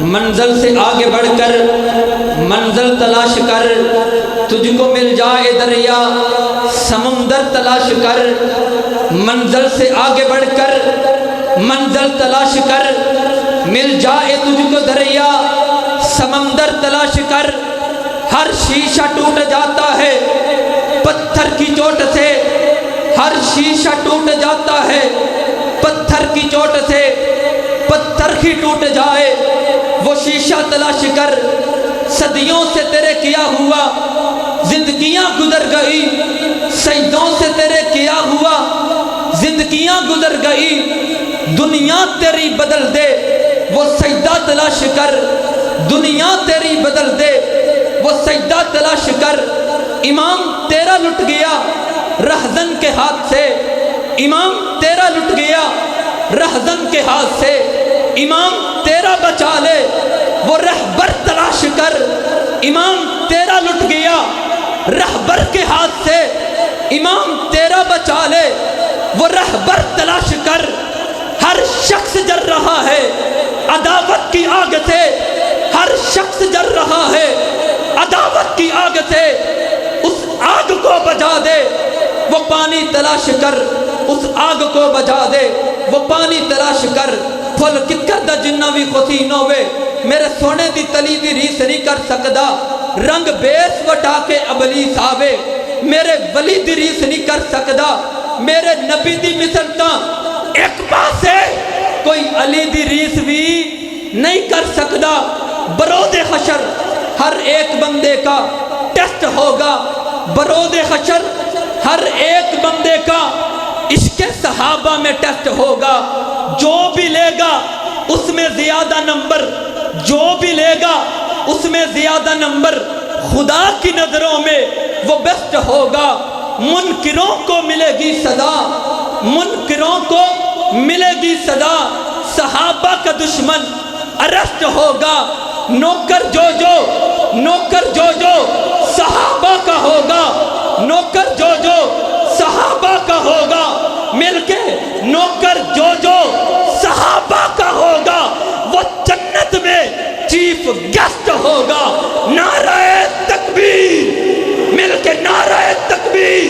मंजिल से आगे बढ़कर मंजिल तलाश कर, तुझको मिल जाए दरिया समुंदर तलाश कर। मंजिल से आगे बढ़कर मंजिल तलाश कर, मिल जाए तुझको दरिया समंदर तलाश कर। हर शीशा टूट जाता है पत्थर की चोट से, हर शीशा टूट जाता है पत्थर की चोट से। पत्थर ही टूट जाए वो शीशा तलाश कर। सदियों से तेरे किया हुआ जिंदगियां गुजर गई, सजदों से तेरे किया हुआ जिंदगियां गुजर गई। दुनिया तेरी बदल दे वो सजदा तलाश कर, दुनिया तेरी बदल दे वो सजदा तलाश कर। इमाम तेरा लुट गया रहज़न के हाथ से, इमाम तेरा लुट गया रहज़न के हाथ से। इमाम तेरा बचा ले वो रहबर तलाश कर, इमाम तेरा लुट गया रहबर के हाथ से। इमाम तेरा बचा ले वो रहबर तलाश कर। हर शख्स जल रहा है अदावत की आग से, हर शख्स जल रहा है अदावत की आग से। उस आग को बजा दे वो पानी तलाश कर, उस आग को बजा दे वो पानी तलाश कर। फुल किकर दा जिन्ना भी खुशीन होवे मेरे सोने दी तली दी रीस नहीं कर सकदा। रंग बेस वटा के अबलीस आवे मेरे वली दी रीस नहीं कर सकदा। मेरे नबी दी मिसलता एक पासे कोई अली दी रीस भी नहीं कर सकदा। बरोदे हशर हर एक बंदे का टेस्ट होगा, बरोदे हशर हर एक बंदे का इश्के सहाबा में टेस्ट होगा। जो भी लेगा उसमें ज्यादा नंबर, जो भी लेगा उसमें ज्यादा नंबर खुदा की नजरों में वो बेस्ट होगा। मुनकिरों को मिलेगी सदा, मुनकिरों को मिलेगी सदा। सहाबा का दुश्मन अरेस्ट होगा। नौकर जो जो, नौकर जो जो सहाबा का होगा, नौकर जो जो सहाबा का होगा। मिलके नौकर जो जो सहाबा का होगा वो जन्नत में चीफ गेस्ट होगा। नाराए तकबीर, मिलके नाराए तकबीर।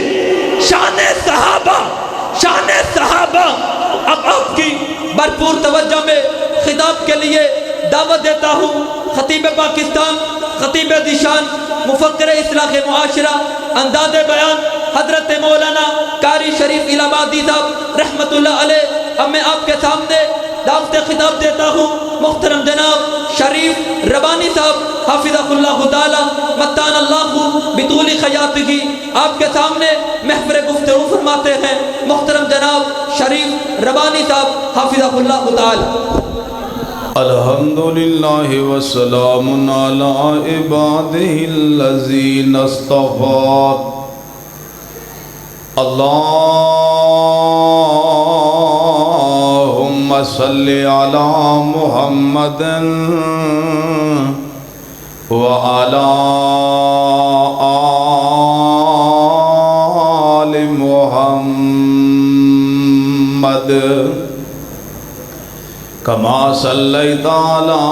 शाने सहाबा, शाने सहाबा। अब आपकी भरपूर तवज्जो में खिताब के लिए दावत देता हूँ खतीब पाकिस्तान, खतीब दिशान, मुफक्किर इस्लाह मुआशरा, अंदाज़े बयान हजरत मौलाना कारी शरीफ इलाहाबादी साहब रहमतुल्लाह अलैह। अब मैं आपके सामने दावत खिताब देता हूँ मुहतरम जनाब शरीफ रबानी साहब हाफिज़हुल्लाह ताला मत्तान अल्लाहु बितूली खयातिही। आपके सामने महफिल गुफ्तगू फरमाते हैं मुहतरम जनाब शरीफ रबानी साहब हाफिज़हुल्लाह ताला। अल्हम्दुलिल्लाहि वस्सलामुन अला इबादिहिल्लज़ीना इस्तफ़ा। अल्लाहुम्मा सल्लि अला मुहम्मदिन व अला आलि मुहम्मद कमा सल्लैता अला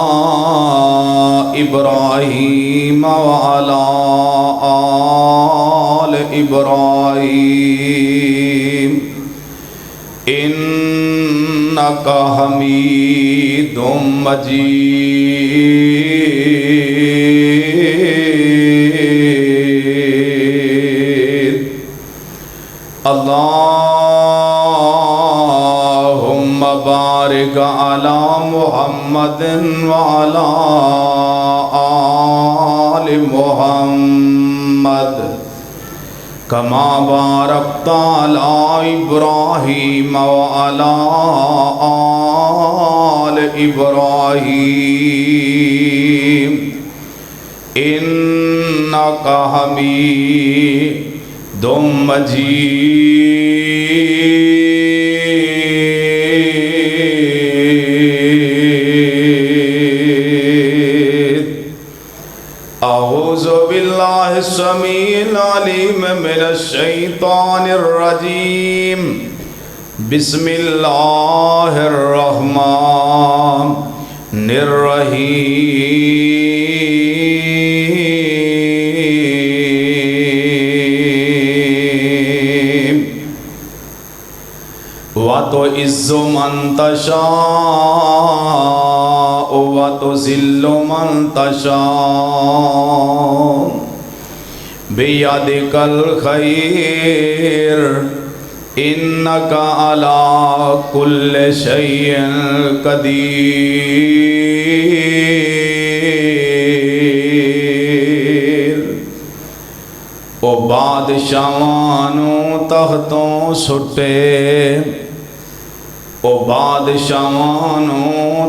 इब्राहीम व अला आलि इब्राहीम इन्नका हमीदुम मजीद। अल्लाहुम्मा बारिक अला मुहम्मदिन व अला आलि मुहम्मद कमा बारकता अला इब्राहीम व अला आलि इब्राहीम इन्नका हमीदुम मजीद। औज़ु बिल्लाहि समीइल अलीम मिनश शैतानिर रजीम। बिस्मिल्लाहिर रहमानिर रहीम व तो इज़्ज़ु मन तशा व तो ज़िल्लु मन तशा बियदिकल खैर इन्नका अला कुल्लि शैइन कदीर। ओ बादशाहानू तख्तों सुटे, ओ बादशाहानू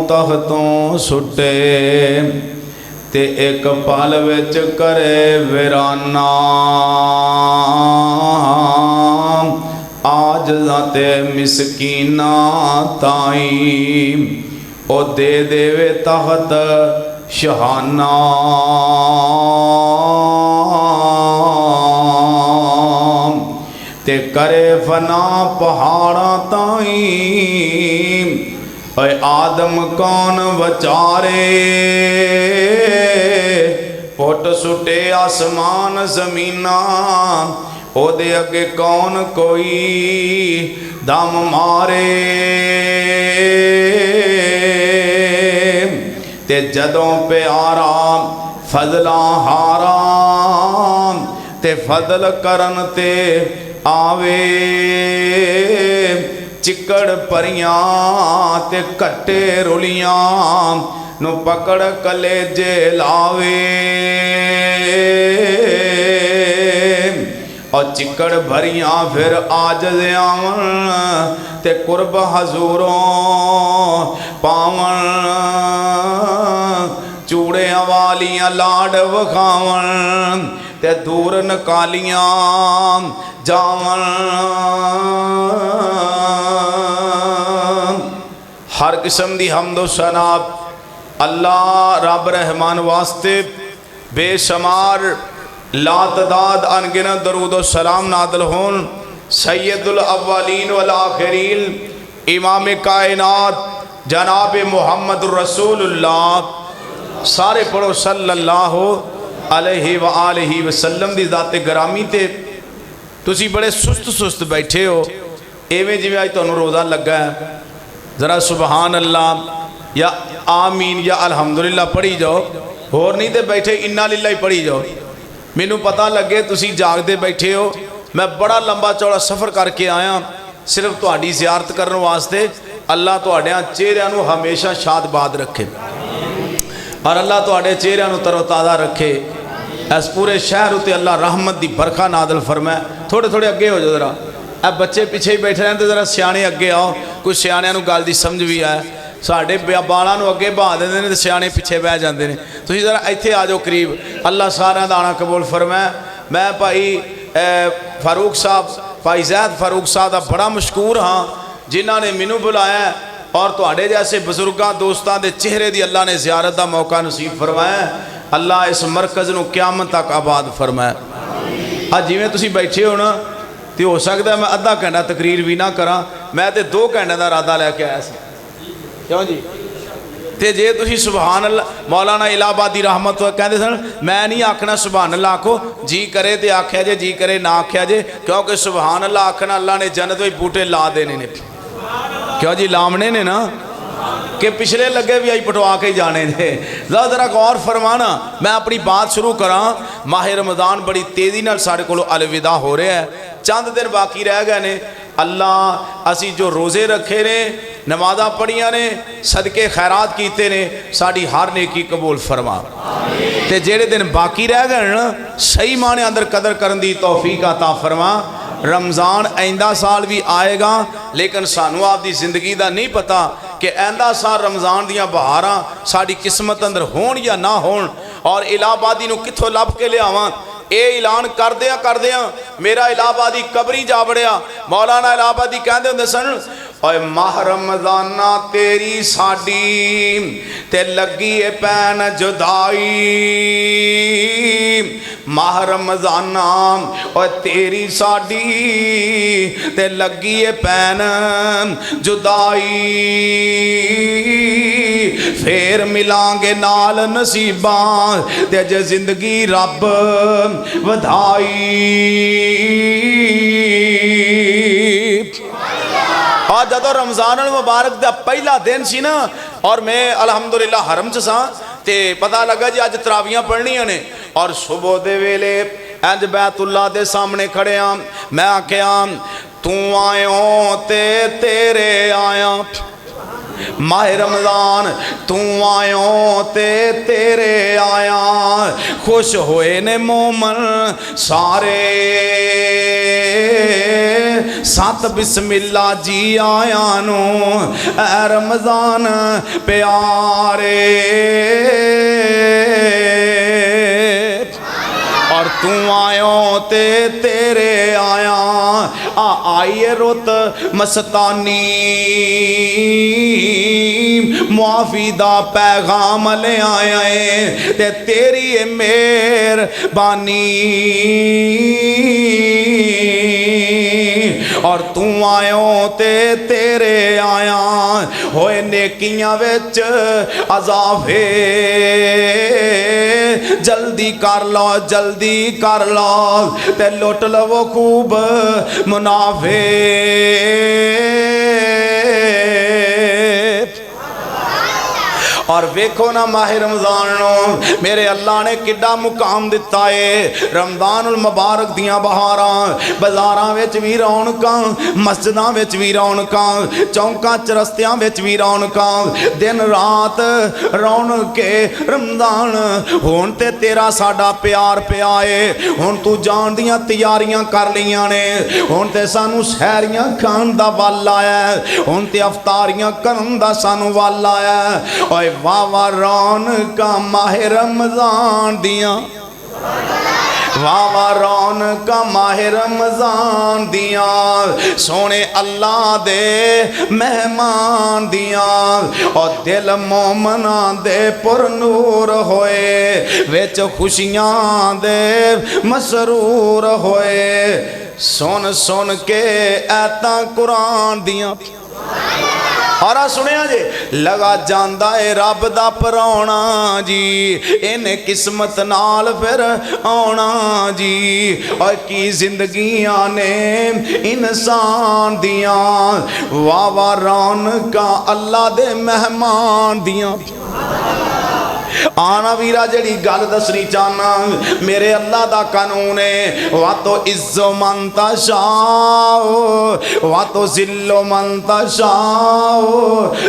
तख्तों सुटे ते एक पल विच करे वीराना। आजज़ां ते मिसकीना ताई ओ दे देवे तख्त शहाना। ते करे फना पहाड़ा ताई ऐ आदम कौन बचारे। पुट सुटे आसमान जमीना ओदे अगे कौन कोई दम मारे। ते जदों प्यारा फजला हारा ते फजल करन ते आवे। चिकड़ परियां ते कट्टे रुलियां नु पकड़ कलेजे लावे। और चिकड़ भरियां फिर आजज़ आवन ते कुर्ब हजूरों पावन। चूड़ियां वालियां लाड वखावन ते दूर नकालियां जावन। हर किस्म दी हमदो सनाब अल्लाह रब रहमान वास्ते बेशुमार लातदाद अनगिनत दरूद व सलाम नादल होन सैयदुल अव्वलीन वल आखिरीन इमाम कायनात जनाब मुहम्मद रसूलुल्लाह। सारे पढ़ो सल्लल्लाहु अलैहि व आलिहि वसल्लम दी ज़ाते गरामी ते। तुसी बड़े सुस्त सुस्त बैठे हो एवें जिवें अज तुहानूं रोज़ा लगा है। ज़रा सुबहान अल्लाह या आमीन या अल्हम्दुलिल्लाह पढ़ी जाओ, होर नहीं तो बैठे इन्ना लिल्ला ही पढ़ी जाओ। मैनू पता लगे तुसी जागदे बैठे हो। मैं बड़ा लंबा चौड़ा सफ़र करके आया सिर्फ तुहाडी ज़ियारत करने वास्ते। अल्लाह तुहाडियां चेहरिਆਂ ਨੂੰ हमेशा शादबाद रखे और अल्लाह तुहाडे चेहरिਆਂ ਨੂੰ तरोताज़ा रखे। इस पूरे शहर उत्ते अल्लाह रहमत की बरखा नादल फरमाए। थोड़े थोड़े अगे हो जाओ ज़रा, ए बच्चे पिछे ही बैठे रहते, ज़रा सियाने अगे आओ। कुछ सियाणिਆਂ ਨੂੰ गल की समझ भी आए। साढ़े बालों को अगे बहा देंगे ने, सियाने पिछे बह जाते हैं। तुसीं ज़रा इत्थे आ जाओ करीब। अल्लाह सारिਆਂ दा आना कबूल फरमाए। मैं भाई फारूक साहब, भाई जैद फारूक साहब का बड़ा मशकूर हाँ जिन्हों ने मैनू बुलाया और तुहाडे जैसे बजुर्गों दोस्तों के चेहरे की अल्लाह ने ज़ियारत का मौका नसीब फरमाया। अल्लाह इस मरकज़ नूं क़यामत तक आबाद फरमाए। अज जिवें तुसीं बैठे हो ना, तो हो सकता है मैं अद्धा घंटा तकरीर भी ना करा। मैं तो 2 घंटे का इरादा लैके आया सी। क्यों जी? तो जे तुसीं सुबहान अल्लाह मौलाना इलाहाबादी रहमत कहते सन, मैं नहीं आखना सुबहान अल्लाह आखो, जी करे तो आख्या जे, जी करे ना आख्या जे। क्योंकि सुबहान अल्लाह आखना अल्लाह ने जन्नत में बूटे ला देने ने। क्यों जी? लामने ने ना कि पिछले लगे भी आई पटवा के जाने थे। ज़रा गौर फरमाना। मैं अपनी बात शुरू करा। माह रमज़ान बड़ी तेज़ी नाल साढ़े कोलों अलविदा हो रहा है। चंद दिन बाकी रह गए ने। अल्लाह असी जो रोज़े रखे ने, नमाज़ां पढ़ियां ने, सदके खैरात कीते ने, साड़ी हर नेकी कबूल फरमा। ते जेड़े दिन बाकी रह गए ना, सही माने अंदर कदर करन दी तौफीक अता फरमा। रमज़ान आइंदा साल भी आएगा, लेकिन सानू आपकी जिंदगी का नहीं पता कि आइंदा साल रमज़ान दियां बहारां साड़ी किस्मत अंदर होण या ना होण। और इलाहाबादी नूं कित्थों लभ के लियावां। ये ऐलान करदियां करदियां मेरा इलाहाबादी कबरी जा बड़िया। मौलाना इलाहाबादी कहते होंदे सन, ओए माह रमज़ाना तेरी साडी ते लगी है पैन जुदाई। माह रमज़ाना और तेरी साडी ते लगी है पैन जुदाई। फिर मिलांगे नाल नसीबां ते जे जिंदगी रब वधाई। आज जदों रमज़ान मुबारक का पहला दिन सी ना और मैं अलहमदुलिल्लाह हरम च सा ते पता लगा जी अज तरावियां पढ़नियां ने और सुबह दे वेले इंज बैतुल्ला दे सामने खड़े आ। मैं आख्या तू आयो ते तेरे आया। माह रमज़ान तू आयो ते तेरे आया। खुश होए ने मोमन सारे सत बिस्मिल्ला जी आया नु ऐ रमज़ान प्यारे। और तू आयो ते तेरे आया। आइए रुत मस्तानी मुआफी दा पैगाम ले आया है ते तेरी मेहरबानी। और तू आयो ते तेरे आया। होए नेकियां विच अज़ाफे जल्दी कर लो जल्दी कर लो ते लुट लवो खूब मुनाफे। और वेखो ना माह रमज़ान मेरे अल्लाह ने किड्डा मुकाम दिता है। रमज़ानुल मुबारक दियां बहारां बाजारां विच भी रौनकां मस्जिदां विच भी रौनकां चौंकां चरस्तियां विच भी रौनकां दिन रात रौनके रमज़ान। हुण ते तेरा साडा प्यार पिया है। हुण तू जान दियां तैयारियां कर लियां ने। हुण ते सानू सहरियां खाण दा वल आया। हुण ते अफतारियां करन दा सानू वल आया। ओए वाह वाह रौनका माह रमज़ान दियां। वाह वाह रौनका माह रमज़ान दियां। सोने अल्लाह दे मेहमान दियां। और दिल मोमना दे पुरनूर होए विच खुशियां दे मसरूर होए। सुन सुन के ऐतां कुरान दियां। और सुनिया जे लगा जांदा है रब दा पराउणा जी। इन्हें किस्मत नाल फिर आउणा जी। और की जिंदगियां ने इंसान दियां। वाह वाह रौनकां अल्लाह दे मेहमान दियां। आना वीरा जड़ी गल दसनी चाहना मेरे अल्लाह दा कानून है। वा तो इज्जो मनता शाओ वा तो जिल्लो मनता शाओ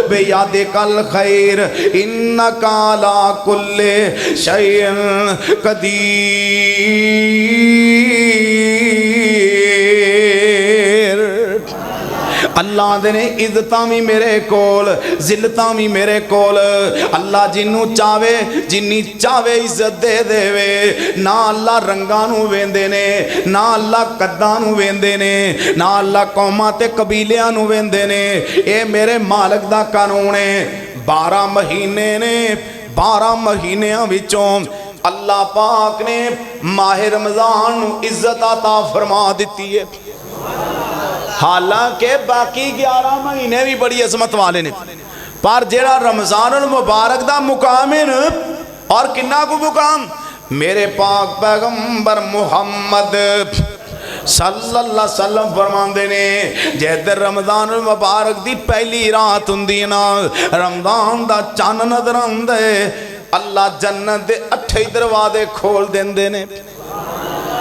बेयादे कल खैर इन्ना काला कुल्ले शैन कदीर। अल्लाह दे ने इज्जतां भी मेरे कोल जिल्लतां भी मेरे कोल। अल्लाह जिन्नू चावे जिन्नी चावे इज्जत दे देवे। ना अल्लाह रंगां नू वेंदे ने ना अल्लाह कद्दां नू वेंदे ने ना अल्लाह कौमां ते कबीलियां नू वेंदे ने। ये मेरे मालक दा कानून है। 12 महीने ने 12 महीनियां विचों अल्लाह पाक ने माह रमज़ान नू इज्जत अता फरमा दिती है। हालांकि बाकी 11 महीने भी बड़ी अजमत वाले ने पर जेड़ा रमज़ानुल मुबारक दा मुकाम है न और किन्ना को मुकाम मेरे पाक पैगंबर मुहम्मद सल्लल्लाहु अलैहि वसल्लम फरमांदे ने जिधर रमज़ानुल मुबारक दी पहली रात हुंदी ना रमज़ान दा चन्न नजर आंदा है। अल्लाह जन्नत दे 8 दरवाजे खोल देंदे ने।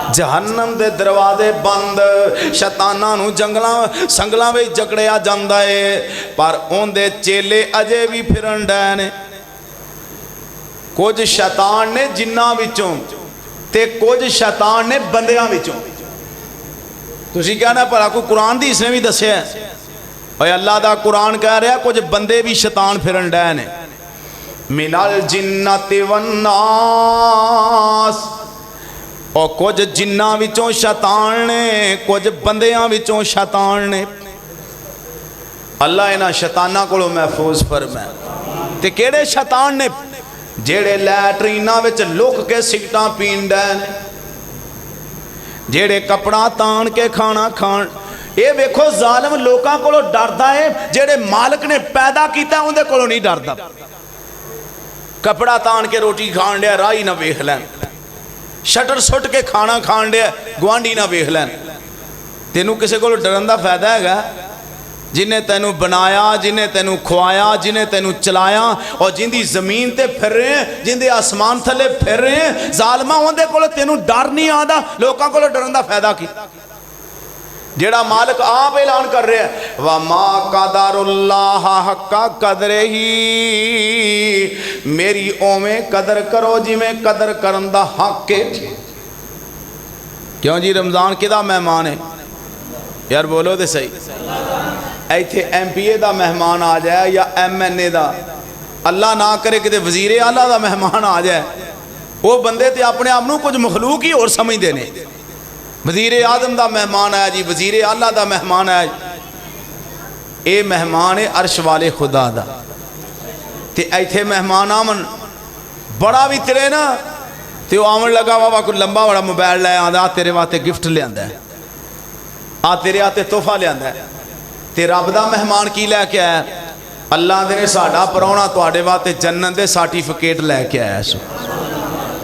जहन्नम दे दरवाजे बंद। शैतानां नू जंगलां संगलां विच जकड़िया जांदा है पर उहदे चेले अजे भी फिरन डे ने। कुछ शैतान ने जिन्नां विचों ते कुछ शैतान ने बंदियां विचों। तुसीं कहना भला कोई कुरान दी इसने भी दस्सिया ओए अल्लाह दा कुरान कह रहा कुछ बंदे भी शैतान फिरन डे ने। मिनल जिन्नति वन्नास और कुछ जिन्ना विचों शैतान ने कुछ बंदियां विचों शैतान ने। अल्लाह इन्हां शैतानां कोलों महफूज फरमाए। ते केड़े शैतान ने जेड़े लैटरीनां विच लुक के सिगटां पीण डे ने, जेड़े कपड़ा तान के खाना खाण। ये वेखो जालिम लोकां कोलों डरदा है, जेड़े मालिक ने पैदा कीता उहदे कोलों नहीं डरदा। कपड़ा तान के रोटी खाण दिया राही ना वेख लैन, शटर सुट के खाना खाण दिया गुआंढी ना वेख लैन। तेनू किसी को डरन का फायदा है? जिन्हें तेनू बनाया, जिन्हें तेनू खुआया, जिन्हें तेनू चलाया और जिंदी जमीन ते फिर रहे हैं, जिंदे आसमान थले फिर रहे हैं, जालमा उहदे कोल तेनू डर नहीं आता। लोगों को डरन का फायदा की? जेड़ा मालिक आप ऐलान कर रहे हैं वमा कदरुल्लाह हक्का कदरे ही, मेरी ओवें कदर करो जिवें कदर करन दा हक है। क्यों जी रमजान किदा मेहमान है यार, बोलो तो सही। इत्थे MPA का मेहमान आ जाए या MNA का, अल्लाह ना करे कि वजीरे आला का मेहमान आ जाए, वो बंदे तो अपने आप को कुछ मखलूक ही और समझते हैं। वजीरे आदम का मेहमान आया जी, वजीरे आला का मेहमान आया, ये मेहमान है अर्श वाले खुदा का। तो इत्थे मेहमान आवन बड़ा भी तेरे ना तो आवन लगा वाह कोई लंबा बड़ा मोबाइल लै आंदा, तेरे वास्ते गिफ्ट लिया, आ तेरे हाथे तोहफा लिया। ते रब दा मेहमान की लैके आया? अल्लाह ने साडा परौना तुहाडे वास्ते जन्नत दे सर्टिफिकेट लैके आया, सो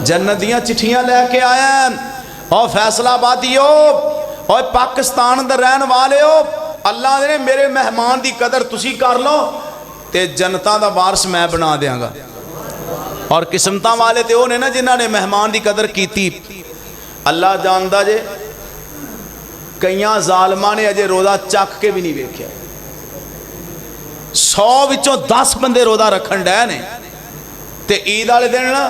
जन्नत दियां चिट्ठियां लैके आया। और फैसलाबादियो और पाकिस्तान दे रहन वाले हो, अल्लाह ने मेरे मेहमान की कदर तुसी कर लो ते जनता दा वारस मैं बना देंगा। और किस्मतां वाले तो ने ना जिन्होंने मेहमान की कदर की। अल्लाह जानदा जे कई जालमां ने अजे रोज़ा चक के भी नहीं वेख्या। 100 विचों 10 बंदे रोज़ा रखन डे ने। ते ईद वाले दिन ना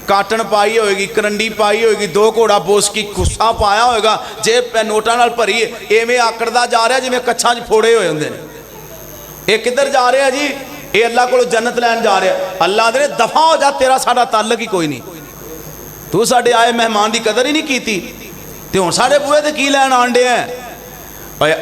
काटन पाई होएगी, करंडी पाई होएगी, 2 घोड़ा बोस की गुस्सा पाया होएगा, जेब पे नोटां नाल भरी एवें आकड़दा जा रहा जिवें कच्छां 'च फोड़े होए हुंदे ने। ये किधर जा रहा जी? ये अल्लाह को जन्नत लैन जा रहा। अल्लाह दे दफा हो जा, तेरा साडा ताल्लुक ही कोई नहीं। तू साडे आए मेहमान की कदर ही नहीं की, ते हुण साडे बूहे ते की लैन आंडे हैं?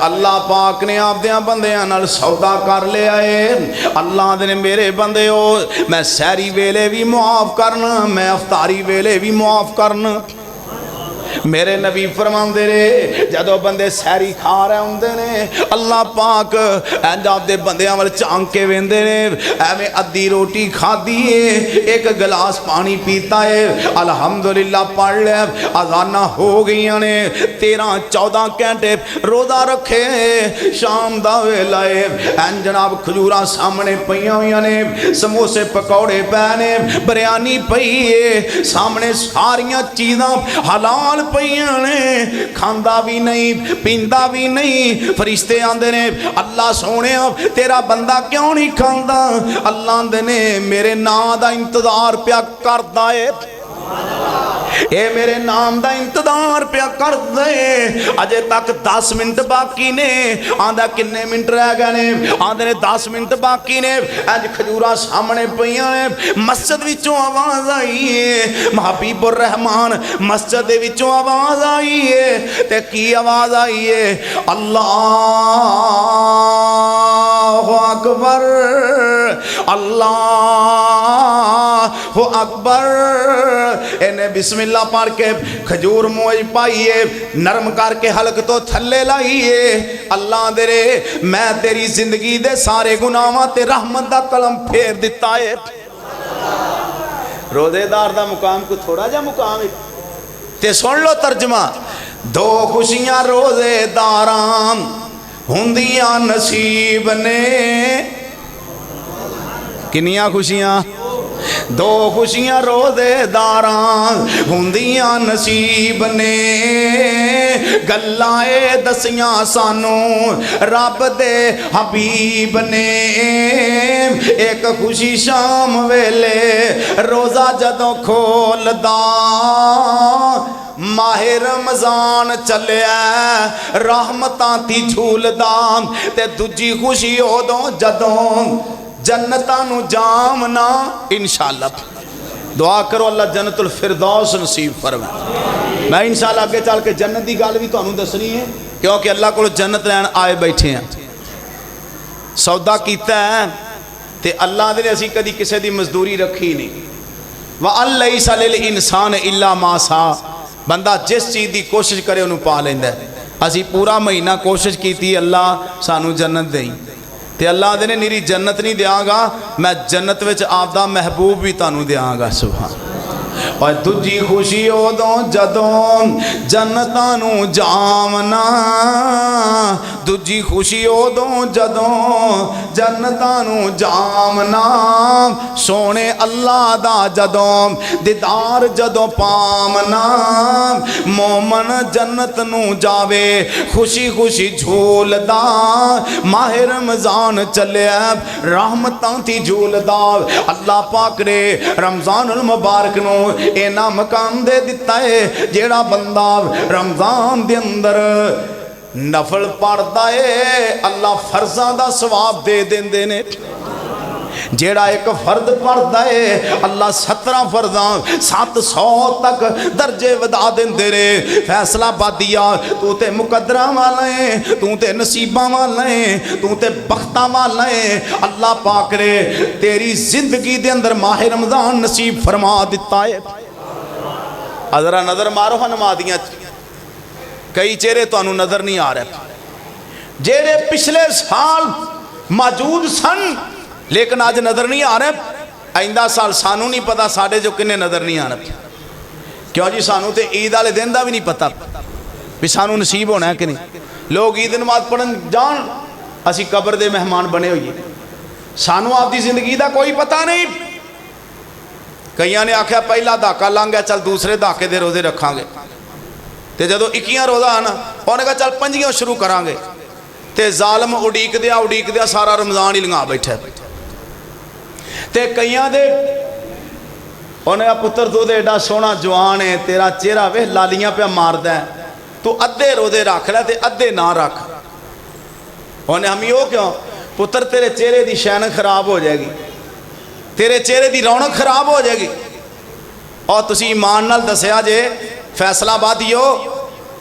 अल्लाह पाक ने आपदे बंदियां नाल सौदा कर लिया है। अल्लाह ने मेरे बंदे हो, मैं सहरी वेले भी मुआफ करना, मैं अफतारी वेले भी मुआफ करना। मेरे नबी फरमांदे ने जदों बंदे सहरी खा रहे होंदे ने, अल्लाह पाक इंज आपदे बंदियां वल झांक के वेंदे ने, एवें अद्धी रोटी खाधी है, एक गिलास पानी पीता है, अल्हम्दुलिल्लाह पढ़ लिया, अज़ाना हो गई ने, 13-14 घंटे रोज़ा रखे, शाम दा वेला है, इंज जनाब खजूरां सामने पईयां होईयां ने, समोसे पकौड़े पै ने, बिरयानी पई है सामने, सारियां चीज़ां हलाल पईयां ने, खांदा भी नहीं पींदा भी नहीं। फरिश्ते आंदे ने अल्लाह सोने तेरा बंदा क्यों नहीं खांदा? अल्लाह ने मेरे नाम दा इंतजार प्या करदा है, ये मेरे नाम का इंतजार प्या कर दे, अजे तक 10 मिनट बाकी ने। आंदा किन्ने मिनट रह गए ने? आंदे ने 10 मिनट बाकी ने। अज खजूरा सामने पईयां ने, मस्जिद विचों आवाज आई है, महबूबुर रहमान मस्जिद दे विचों आवाज आई है, ते की आवाज आई है? अल्लाहु अकबर, अल्लाहु अकबर। इन्हें बिस्मिल्लाह पढ़ के खजूर मुँह पाइए, नरम करके हलक तो थले लाइए। अल्लाह दे रे मैं तेरी जिंदगी दे सारे गुनाहां ते रहमत दा कलम फेर दिता है। रोजेदार दा मुकाम को थोड़ा जा मुकाम है ते सुन लो तर्जमा। 2 खुशियां रोजेदारां हुंदियां नसीब ने, किनियां खुशियां? 2 खुशियां रोजेदारां हुंदियां नसीब ने, गल्लां ए दसियां सानू रब दे हबीब ने। एक खुशी शाम वेले रोज़ा जदों खोलदा, माहे रमजान चलिया रहमतां ती झूलदा, ते दूजी खुशी उदों जदों जन्नतां नू जामना। इंशाअल्लाह दुआ करो अल्लाह जन्नतुल फिरदौस नसीब फरमाए। मैं इंशाअल्लाह अगे चल के जन्नत की गल भी तुहानू दसनी है, क्योंकि अल्लाह को जन्नत लैन आए बैठे हैं। सौदा कीता है ते अल्लाह दे असी कदी किसी की मजदूरी रखी नहीं। व अलैसा लिल इंसान इल्ला मा सा, बंदा जिस चीज़ की कोशिश करे उन्होंने पा लेंदा है। असी पूरा महीना कोशिश की अल्लाह सानू जन्नत देई, ते अल्लाह दे ने निरी जन्नत नहीं देंगा, मैं जन्नत विच आपदा महबूब भी तुहानू देंगा। सुभान। और दूजी खुशी उदों जदों जन्नतां नू जावना, दूजी खुशी उदों जदों जन्नतां नू जावना, सोने अल्लाह दा जदों दीदार जदों पावना, मोमन जन्नत नू जावे खुशी खुशी झूलदा, माहे रमजान चलिया रहमतां दी झूलदा। अल्लाह पाक ने रमजानुल मुबारक नू इना मकाम दे दिता है, जेड़ा बंदा रमजान दे अंदर नफल पढ़दा है अल्लाह फर्जां दा सवाब दे देंदे ने। जेड़ा एक फर्द पढ़ता है अल्लाह 17 फर्जां 700 तक दर्जे वधा देंदे ने। फैसला बादिया तू ते मुकद्दरा वाला है, तू ते नसीबा वाला है, तू ते बख्ता वाला है। अल्लाह पाक ने तेरी जिंदगी दे अंदर माह रमजान नसीब फरमा दिता है। अजरा नजर मारो हाँ नमादियां, कई चेहरे तुहानू नजर नहीं आ रहे जेड़े पिछले साल मौजूद सन लेकिन अज नज़र नहीं आ रहे। आइंदा साल सानू नहीं पता साढ़े जो किन्ने नज़र नहीं आना, क्यों जी सानू तो ईद वाले दिन का भी नहीं पता भी सानू नसीब होना है कि नहीं। लोग ईद नमाज पढ़न जान, असी कबर दे मेहमान बने हुए, सानू आपकी जिंदगी का कोई पता नहीं। कई ने आख्या पहला धाका लंघ गया, चल दूसरे धाके दे रोजे रखांगे, तो जो 21 रोजा है ना उन्हें कहा चल 5 शुरू करांगे, तो जालम उड़ीक दिया सारा रमजान ही लंघा बैठा। ते कईयां दे उन्हें पुत्र तू तो एडा सोहना जवान है, तेरा चेहरा वे लालियां पे मारदा है, तू अद्धे रोजे रख लै ते अद्धे ना रख। उन्हें हम यो क्यों पुत्र, तेरे चेहरे की शैन खराब हो जाएगी, तेरे चेहरे की रौनक खराब हो जाएगी। और तुसी ईमान नाल दसिया जे फैसला बादियो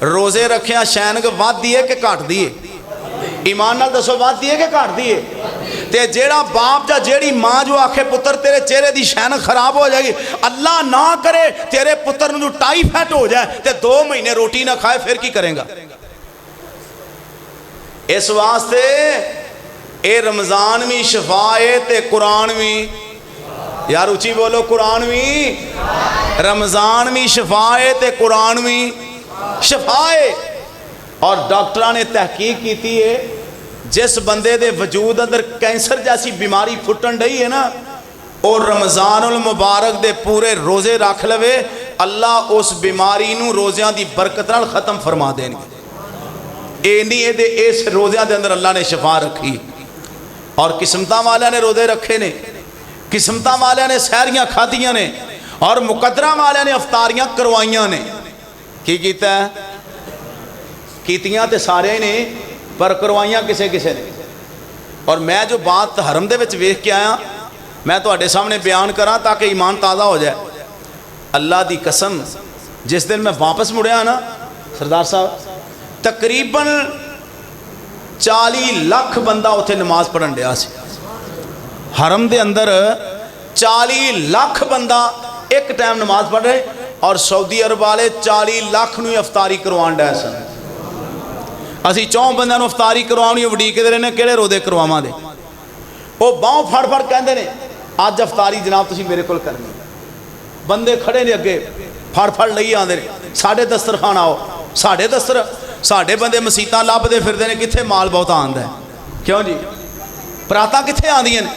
रोजे रखिया शैनक वधदी है कि घटदी है? ईमान नाल दसो वधदी है कि घटदी है? ते जेड़ा बाप या जेड़ी मां जो आखे पुत्र तेरे चेहरे की शैन खराब हो जाएगी, अल्लाह ना करे तेरे पुत्र नूं टाइफाइड हो जाए ते 2 महीने रोटी ना खाए, फिर की करेगा? इस वास्ते ये रमजान भी शफा है ते कुरान भी, यार उची बोलो, कुरान भी रमजान भी शफा है ते कुरान भी शफा है। और डॉक्टर ने तहकीक की है, जिस बंदे दे वजूद अंदर कैंसर जैसी बीमारी फुटन रही है ना, और रमजानुल मुबारक दे पूरे रोजे रख लवे, अल्लाह उस बीमारी नूं रोज़ियां दी बरकत नाल खत्म फरमा देंगे। ये नहीं ये इस रोज़ियां दे अंदर अल्लाह ने शफा रखी। और किस्मतां वालियां ने रोजे रखे ने, किस्मतां वालियां ने सहरियां खादियां ने, और मुकद्दरा वालियां ने अफतारियां करवाइयां ने। की कीता है? कीतियां ते सारे ने, पर करवाइयां किसे किसे ने। और मैं जो बात हरम दे विच वेख के आया, मैं तुहाडे सामने बयान करा ताकि ईमान ताज़ा हो जाए। अल्लाह दी कसम, जिस दिन मैं वापस मुड़िया ना सरदार साहब, तकरीबन 40 लाख बंदा उत्थे नमाज पढ़न दिया सी। हरम दे अंदर 40 लाख बंदा एक टाइम नमाज पढ़ रहे, और सऊदी अरब वाले 40 लाख नूं अफतारी करवाण डे सन। असी 4 बंदों को अफतारी करवानी वड़ीकते रहने, किहड़े रोजे करवावांगे? वो बाहों फड़ फड़ कहते हैं अज अफतारी जनाब तुसीं मेरे कोल करनी। बंदे खड़े ने अगे फड़ फड़ लई आंदे ने, साढ़े दस्तरखान आओ, साढ़े दस्तर, साढ़े बंदे मसीतां लभदे फिरदे ने कित्थे माल बहुत आंदा है। क्यों जी? परातां कित्थे आंदियां ने?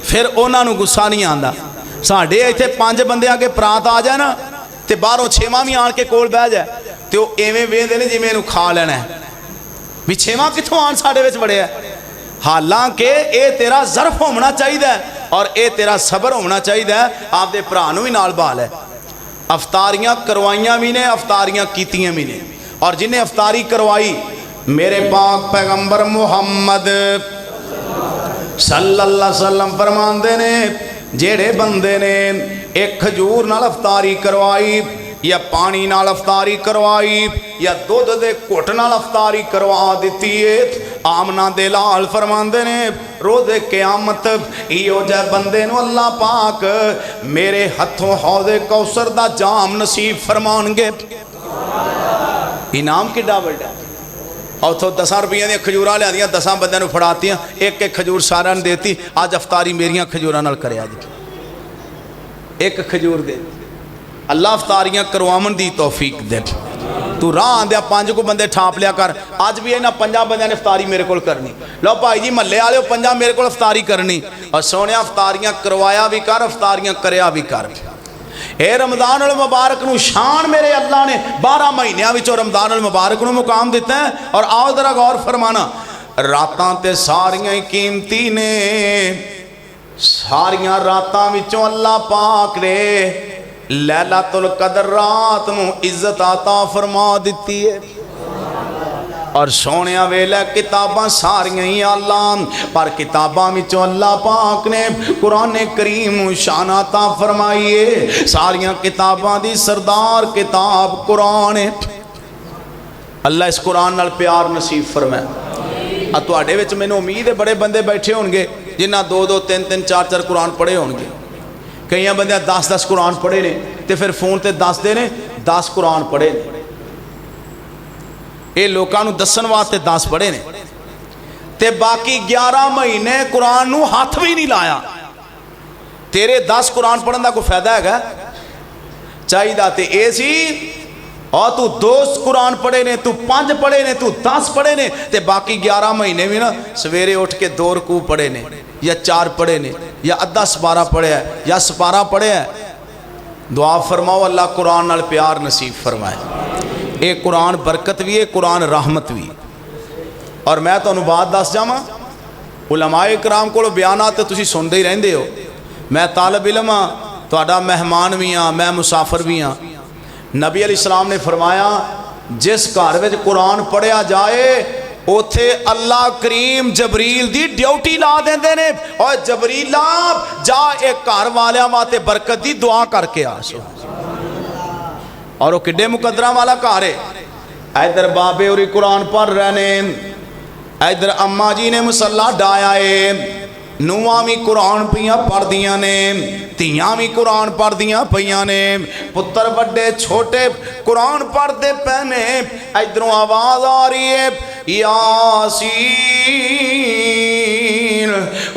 फिर उन्होंने गुस्सा नहीं आता। साढ़े इत्थे 5 बंदे अगे परात आ जाए ना, तो बाहरों 6वां भी आन के कोल बह जाए, तो इवें वेंदे ने जिवें इहनूं खा लेना है, भी 6वां कित्थों आन साढ़े विच वड़िया। हालांकि ये तेरा ज़र्फ होना चाहिए और ये तेरा सबर होना चाहिए। आपदे भरा नूं भी नाल बहाल है। अफतारियां करवाइयां भी ने, अफतारियां कीतियां भी ने। और जिन्हें अफतारी करवाई, मेरे पाक पैगंबर मुहम्मद सल्लल्लाहु अलैहि वसल्लम फरमांदे ने, जेड़े बंदे ने एक खजूर नाल अफतारी करवाई, या पानी नाल अफतारी करवाई या दुध दे घुट नाल अफतारी करवा दी है। आमना दे लाल फरमांदे ने रोज़े क़यामत इहो जे बंदे नूं अल्लाह पाक मेरे हथों हौज़े कौसर दा जाम नसीब फरमाणगे। इनाम किड्डा वड्डा। उतों 10 रुपये दी खजूरां लिया 10 बंदियां नूं फड़ातियां, एक एक खजूर सारिਆਂ ਨੂੰ देती। अज अफतारी मेरिया खजूरां नाल करिया जी, एक खजूर दे। अल्लाह अफतारियां करवावन दी तौफीक दे। तू राह आंदिया 5 को बंदे छाप लिया कर। अज भी इन्हां 5 बंदियां ने अफतारी मेरे को करनी। लो भाई जी महल्ले वाले 5 मेरे को अफतारी करनी। और सोने अफतारियां करवाया भी कर, अफतारियां करया भी कर। ए रमज़ान अल मुबारक नूं शान मेरे अल्लाह ने 12 महीनों विचों रमज़ान अल मुबारक नूं मुकाम दिता है। और आओ जरा गौर फरमाना, रातां ते सारियां ही कीमती ने। सारियां रातां विचों अल्लाह पाक ने लैलातुल कदर रात नूं इज्जत आता फरमा दिती है। और सोने वेले किताबां सारियां ही आला, पर किताबां विचों अल्लाह पाक ने कुरान करीम शान अता फरमाई है। सारियां किताबां दी सरदार किताब कुरान है। अल्लाह इस कुरान नाल प्यार नसीब फरमाए। तुहाडे विच मैनूं उम्मीद है बड़े बंदे बैठे होणगे जिन्हां 2-2 3-3 4-4 कुरान पढ़े होणगे। कई बंदे 10-10 कुरान पढ़े ने ते फिर फोन ते दसदे ने 10 कुरान पढ़े ने। ये लोगों को दसन वास्ते 10 पढ़े ने ते बाकी 11 महीने कुरान नूं हाथ भी नहीं लाया। तेरे 10 कुरान पढ़न का कोई फायदा है? चाहिए तो ये सी और तू 2 कुरान पढ़े ने, तू 5 पढ़े ने, तू 10 पढ़े ने ते बाकी 11 महीने भी ना सवेरे उठ के 2 रकू पढ़े ने या 4 पढ़े ने या अद्धा सपारा पढ़िया या सपारा पढ़िया। दुआ फरमाओ अल्लाह कुरान नाल प्यार नसीब फरमाए। ये कुरान बरकत भी है, कुरान रहमत भी। और मैं तुहानूं बात दस जावां, उलमाए कराम कोलों बयानात ते तुसीं सुनदे ही रहिंदे हो। मैं तालब इलम हाँ, तुहाडा मेहमान भी हाँ, मैं मुसाफिर भी हाँ। नबी अलैहिस्सलाम ने फरमाया जिस घर विच कुरान पढ़िया जाए उथे अल्लाह करीम जबरील दी ड्यूटी ला देंदे ने। और जबरीला जा एक घर वालियां वास्ते बरकत दी दुआ करके आ सो। और वो किड्डे मुकदरा वाला घर है। इधर बाबे उरी कुरान पढ़ रहे ने, इधर अम्मा जी ने मुसल्ला डाया है, ਨੂੰਹਾਂ भी कुरान पियां पढ़दियां ने, ਧੀਆਂ भी कुरान पढ़दियां पईयां ने, पुत्र बड़े छोटे कुरान पढ़ते पे ने। इधरों आवाज आ रही है यासीन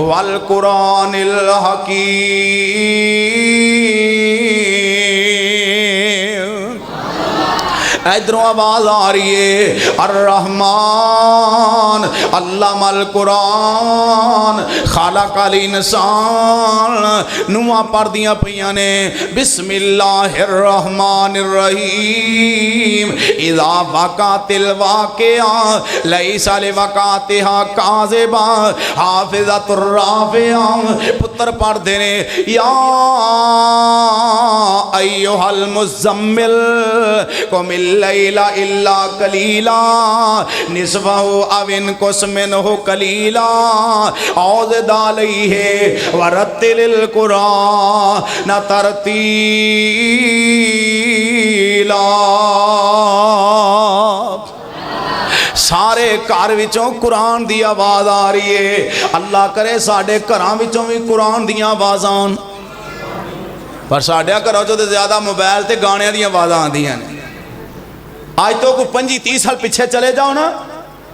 वल कुरानिल हकीम। इधरों आवाज आ रही है अर रहमान अल्लामल कुरान खालकल इंसान। नुआ पढ़दियां पईयां ने बिस्मिल्लाहिर रहमानिर रहीम। इज़ा वक़अतिल वाक़िआ लैसा लिवक़अतिहा काज़िबा हाफ़िज़तुर राफ़िआ। पुत्र पढ़दे ने या अय्युहल मुज़म्मिल कुमिल लैला इल्ला कलीला निस्फ़हु अव इनकुस मिन्हु कलीला औज़िद अलैहि वरत्तिलिल कुरान तरतीला। सारे घर विचों कुरान दी आवाज़ आ रही है। अल्लाह करे साडे घरां विचों भी कुरान दियां आवाज़ां आउण। पर साडे घरों चों तो ज़्यादा मोबाइल ते गाणियां दी आवाज़ां आंदियां ने। अज तो कोई 25-30 साल पिछे चले जाओ ना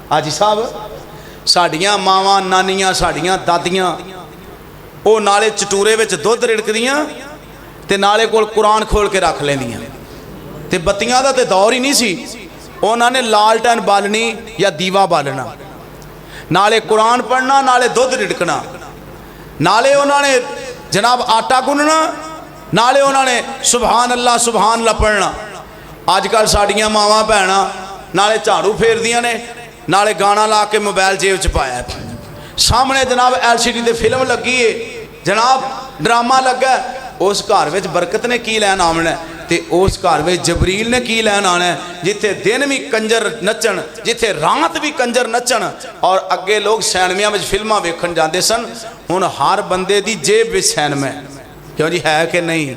हाजी साहब, साड़ियाँ मावां नानियां साड़ियाँ दादियां वो नाले चटूरे विच दुध रिड़कदियां ते नाले कोल कुरान खोल के रख लेंदियां। ते बत्तियां दा ते दौर ही नहीं सी। उन्होंने लालटैन बालनी या दीवा बालना, नाले कुरान पढ़ना नाले दुध रिड़कना, नाले उन्होंने जनाब आटा गुनना, नाले उन्होंने सुभान अल्लाह पढ़ना। अजकल साड़ियाँ मावां भैणां नाले झाड़ू फेरदियां ने नाले गाना ला के मोबाइल जेब च पाया। सामने जनाब LCD ते फिल्म लगी है, जनाब ड्रामा लगा। उस घर विच बरकत ने की लैन आना ते उस घर में जबरील ने की लैन आना है। जिथे दिन भी कंजर नचन, जिथे रात भी कंजर नचन। और अगे लोग सैनमियां में फिल्मां वेखण जाते सन, हुण हर बंदे दी जेब विच सैनमा। क्यों जी है कि नहीं?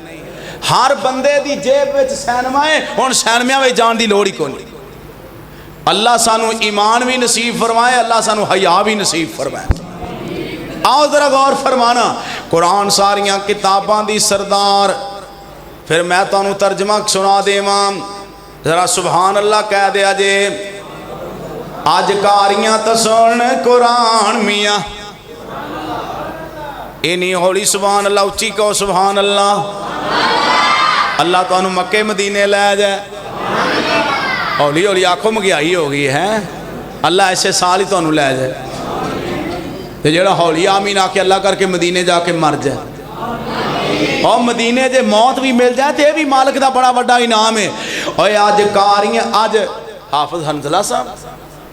हर बंदे दी जेब विच सैनवा है, हुण सैनवियां विच जाण दी लोड़ ही कोई नहीं। अल्लाह सानू ईमान भी नसीब फरमाए, अल्लाह सानू हया भी नसीब फरमाए। आओ जरा गौर फरमाना, कुरान सारियां किताबां दी सरदार। फिर मैं तुहानू तर्जमा सुना देवां, जरा सुभान अल्लाह कह दिया जे। अज कारियां तो सुन कुरान मियाँ, इन्नी हौली सुभान अल्लाह, उच्ची कहो सुभान अल्लाह। अल्लाह तुहानू मक्के मदीने लै जाए, हौली हौली आखो महंगाई हो गई है, अल्लाह ऐसे साल ही तुहानू लै जाए। तो जो हौली आमीन आके अल्लाह करके मदीने जाके मर जाए और मदीने जे मौत भी मिल जाए तो यह भी मालिक का बड़ा बड़ा इनाम है। और अज कारियां, अज हाफिज हंजला साहब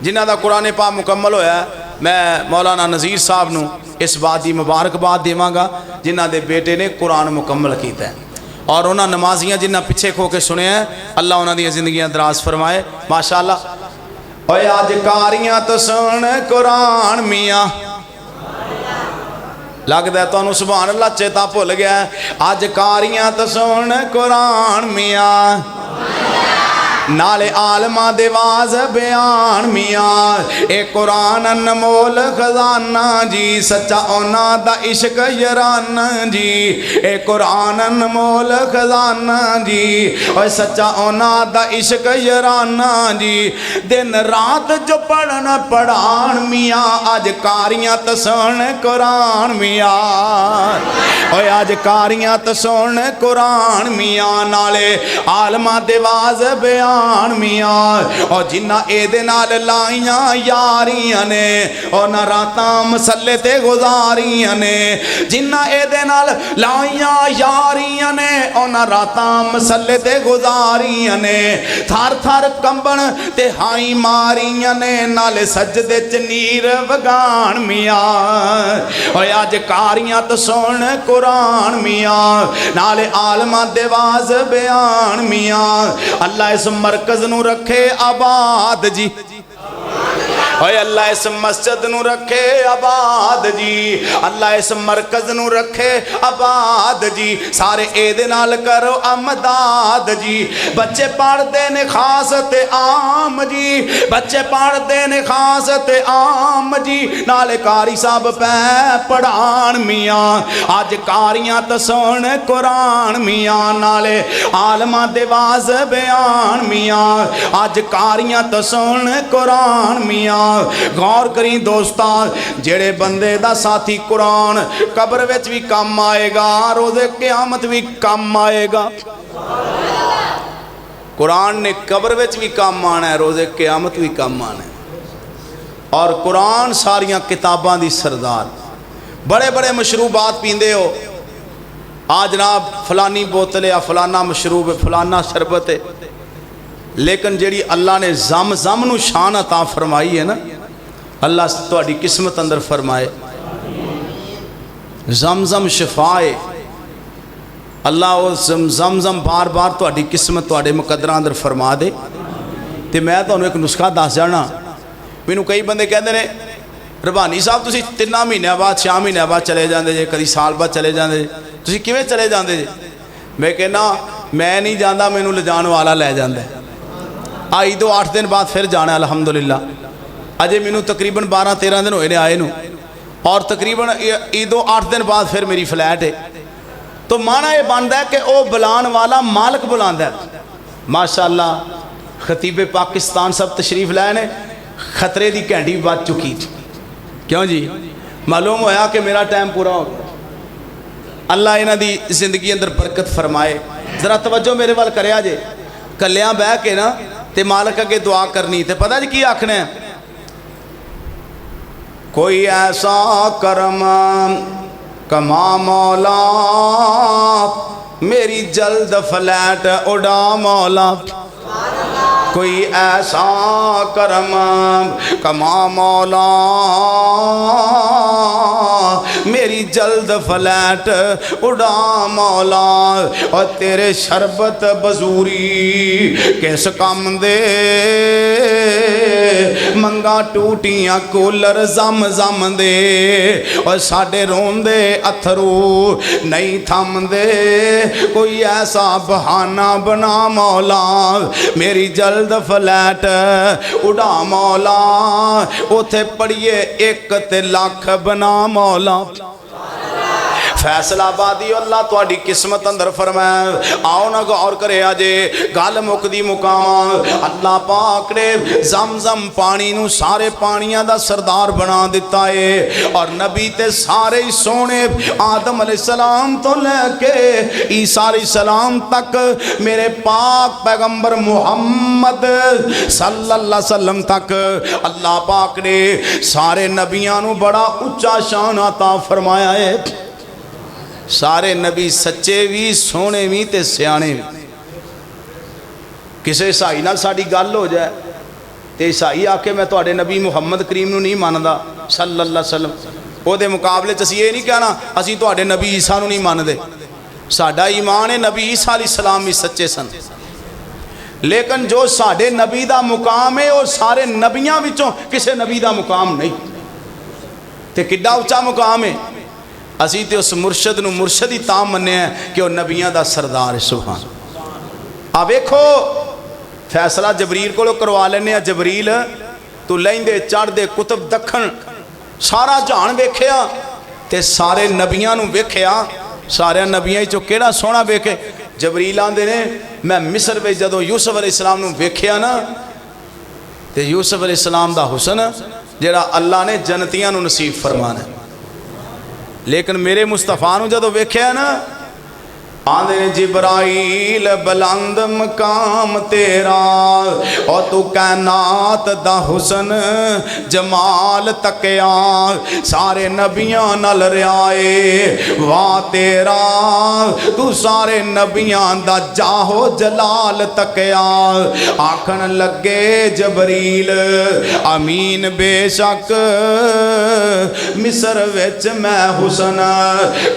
जिन्हों का कुरान पाक मुकम्मल होया, मैं मौलाना नज़ीर साहब नू इस बात की मुबारकबाद देवांगा जिन्हों के बेटे ने कुरान मुकम्मल किया है। और उन्होंने नमाजियाँ जिन्हें पिछे खो के सुने हैं, अल्लाह उन्होंने जिंदगियां दराज फरमाए माशाअल्लाह। और अज कारियां तो सुन कुरान मियाँ, लगता है तुहानू सुभान अल्लाह चेता भुल गया। अज कारियां तो सुन कुरान मियाँ, नाले आलमा दे वाज बयान मियाँ। ए कुरान अनमोल खजाना जी, सच्चा ओना दा इश्क यराना जी। ए कुरान अनमोल खजाना जी, और सच्चा ओना दा इश्क यराना जी। दिन रात जो पढ़न पढ़ान मियाँ, अज कारियां तो सुन कुरान मियाँ। और अज कारियां तो सुन कुरान मियाँ, नाले आलमा दे वाज बयान मियाँ। और जिन्ना एदे नाल लाइयां यारियां ने, और ना रातां मसले ते गुजारियां ने। जिन्ना एदे नाल लाइयां यारियां ने, और ना रातां मसले ते गुजारियां ने। थर थर कंबन ते हाई मारियां ने, नाले सजदे च नीर वगान मियाँ। और अज कारियां तो सुन कुरान मियाँ, नाले आलमा दे वाज बयान मियाँ। अल्लाह इस मरकज नू रखे आबाद जी, और अल्लाह इस मस्जिद नू रखे आबाद जी। अल्लाह इस मरकज नू रखे आबाद जी। सारे एदे नाल करो अमदाद जी। बच्चे पढ़ते ने खास ते आम जी, बच्चे पढ़ते ने खास ते आम जी। नाले कारी साहब पै पढ़ान मियाँ, अज कारियां तो सुन कुरान मियाँ। नाले आलमा दे वाज बयान मियाँ, अज कारियां तो सुन कुरान मियाँ। गौर करी दोस्ता, जेड़े बंदे दा साथी कुरान कब्र विच भी काम आएगा, रोज़े क़यामत भी काम आएगा। कुरान ने कब्र विच भी काम आना है, रोज़े क़यामत भी काम आना है। और कुरान सारियां किताबां दी सरदार। बड़े बड़े मशरूबात पींदे हो, आ जनाब फलानी बोतल है, फलाना मशरूब है, फलाना शरबत है, लेकिन जेड़ी अल्लाह ने जम जम नू शान अता फरमाई है ना, अल्लाह तुहाडी किस्मत अंदर फरमाए। जम जम शिफाए, अल्लाह वो जम जम बार बार तुहाडी किस्मत तुहाडे मुकद्दरां अंदर फरमा दे। तो मैं तुहानू एक नुस्खा दस जाना। मैनू कई बंदे कहते हैं रबानी साहब तुसीं 3 महीनों बाद 6 महीनों बाद चले जाते जे, कभी साल बाद चले जाते जे, तुसीं किवें चले जाते जे? मैं कहना मैं नहीं जाता, मैनू ले जाने वाला लै जाता है। आई तो 8 दिन बाद फिर जाना अल्हम्दुलिल्लाह। अजे मैनू तकरीबन 12-13 दिन होए ने आए नू, और तकरीबन ईदों 8 दिन बाद फिर मेरी फ्लैट है। तो माना यह बनता है कि वह बुलान वाला मालिक बुलांदा है। माशाअल्लाह खतीबे पाकिस्तान सब तशरीफ लाए ने, खतरे की घंटी बज चुकी। क्यों जी? मालूम होया कि मेरा टाइम पूरा हो गया। अल्लाह इन्हां दी जिंदगी अंदर बरकत फरमाए। जरा तवज्जो मेरे वाल करिया जे, कलियां बह के ना ते मालिक अगे दुआ करनी। ते पता जी की आखना है? कोई ऐसा करम कमा मौला, मेरी जल्द फ्लैट उड़ा मौला। कोई ऐसा करम कमा मौला मेरी जल्द फ्लैट उड़ा मौला और तेरे शरबत बजूरी किस काम दे मंगा टूटियां कूलर जम जम दे और साडे रोंदे अथरू नहीं थमदे कोई ऐसा बहाना बना मौला मेरी जल्द फ्लैट उड़ा मौला उथे पढ़िए एक ते लाख बना मौला फैसलाबादी अल्लाह तुहाडी किस्मत अंदर फरमाए आओ ना गौर करे अजे गल मुकदी मुकाम अल्लाह पाक ने जमजम पानी नू सारे पानियां दा सरदार बना दिता है और नबी ते सारे ही सोने आदम अलैहिस्सलाम तो लेके ईसा अलैहिस्सलाम तक मेरे पाक पैगंबर मुहम्मद सल्लल्लाहु अलैहि वसल्लम तक अल्लाह पाक ने सारे नबियां नू बड़ा उच्चा शान अता फरमाया है सारे नबी सच्चे भी सोने भी ते सियाने भी किसी ईसाई नाल साडी गल हो जाए तो ईसाई आके मैं तुहाडे नबी मुहम्मद करीम नू नहीं मानदा सल्लल्लाहु अलैहि वसल्लम ओहदे मुकाबले च असीं ये नहीं कहना असीं तुहाडे नबी ईसा नू नहीं मानदे साडा ईमान है नबी ईसा अलैहिस्सलाम भी सच्चे सन लेकिन जो साडे नबी दा मुकाम है वो सारे नबियां विचों किसी नबी दा मुकाम नहीं ते किड्डा उच्चा मुकाम है असी तो उस मुर्शद नू मुर्शद ही तां मन्निया कि वह नबियां दा सरदार है सुभान आ वेखो फैसला जबरील को करवा लेने जबरील तू लहिंदे चढ़दे कुतुब दखन सारा जहान वेख्या ते सारे नबियां नू वेख्या सारे नबियां चों केड़ा सोहना वेखे जबरील आंदे ने मैं मिस्र में जदों यूसुफ अलैहिस्सलाम नू वेख्या ना ते यूसुफ अलैहिस्सलाम दा हुसन जेड़ा अल्लाह ने जन्नतियां नू नसीब फरमाना लेकिन मेरे मुस्तफा नू जदों वेख्या ना आंदे ने जिब्राइल बुलंद मकाम तेरा और तू कायनात दा हुसन जमाल तकया सारे नबियां नल रियाए वाह तेरा तू सारे नबियां दा जाहो जलाल तकया आखन लगे जबरील अमीन बेशक मिस्र विच मैं हुसन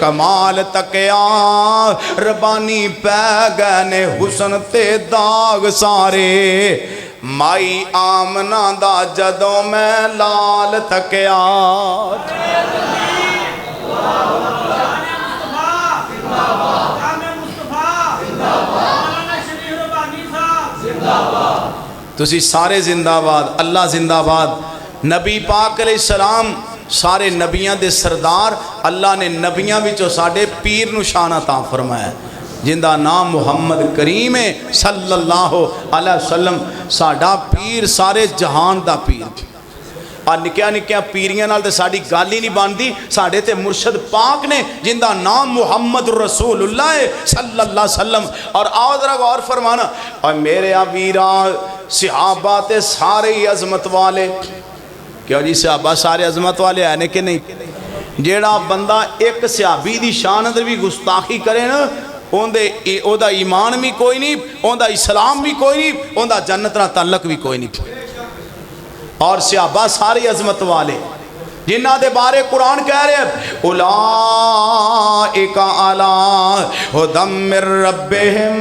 कमाल तकया रबानी पै गए ने हुसन ते दाग सारे माई आमना दा जदों मैं लाल तकया तुसी सारे जिंदाबाद अल्लाह जिंदाबाद नबी पाक अलैहिस्सलाम सारे नबियां दे सरदार अल्लाह ने नबियां विचों साडे पीर नू शान अता फरमाया जिंदा नाम मुहम्मद करीम है सल्लल्लाहु अलैहि वसल्लम साडा पीर सारे जहान दा पीर आ निक्किया निक्किया पीरियां नाल ते साडी गल ही नहीं बनदी साडे ते मुर्शद पाक ने जिंदा नाम मुहम्मद रसूलुल्लाह है सल्लल्लाहु अलैहि वसल्लम और आओ जरा गौर फरमाना और मेरे आ वीरा सहाबा ते सारे ही अजमत वाले क्यों जी सहाबा सारे अजमत वाले है ने कि नहीं जेड़ा बंदा एक सहाबी दी शान अंदर भी गुस्ताखी करे ना ओंदा ईमान भी कोई नहीं ओंदा इस्लाम भी कोई नहीं ओंदा जन्नत नाल ताल्लुक भी कोई नहीं और सहाबा सारे अजमत वाले जिन्हां दे बारे कुरान कह रहे उलाइका अला हुदम मिर रब्बिहिम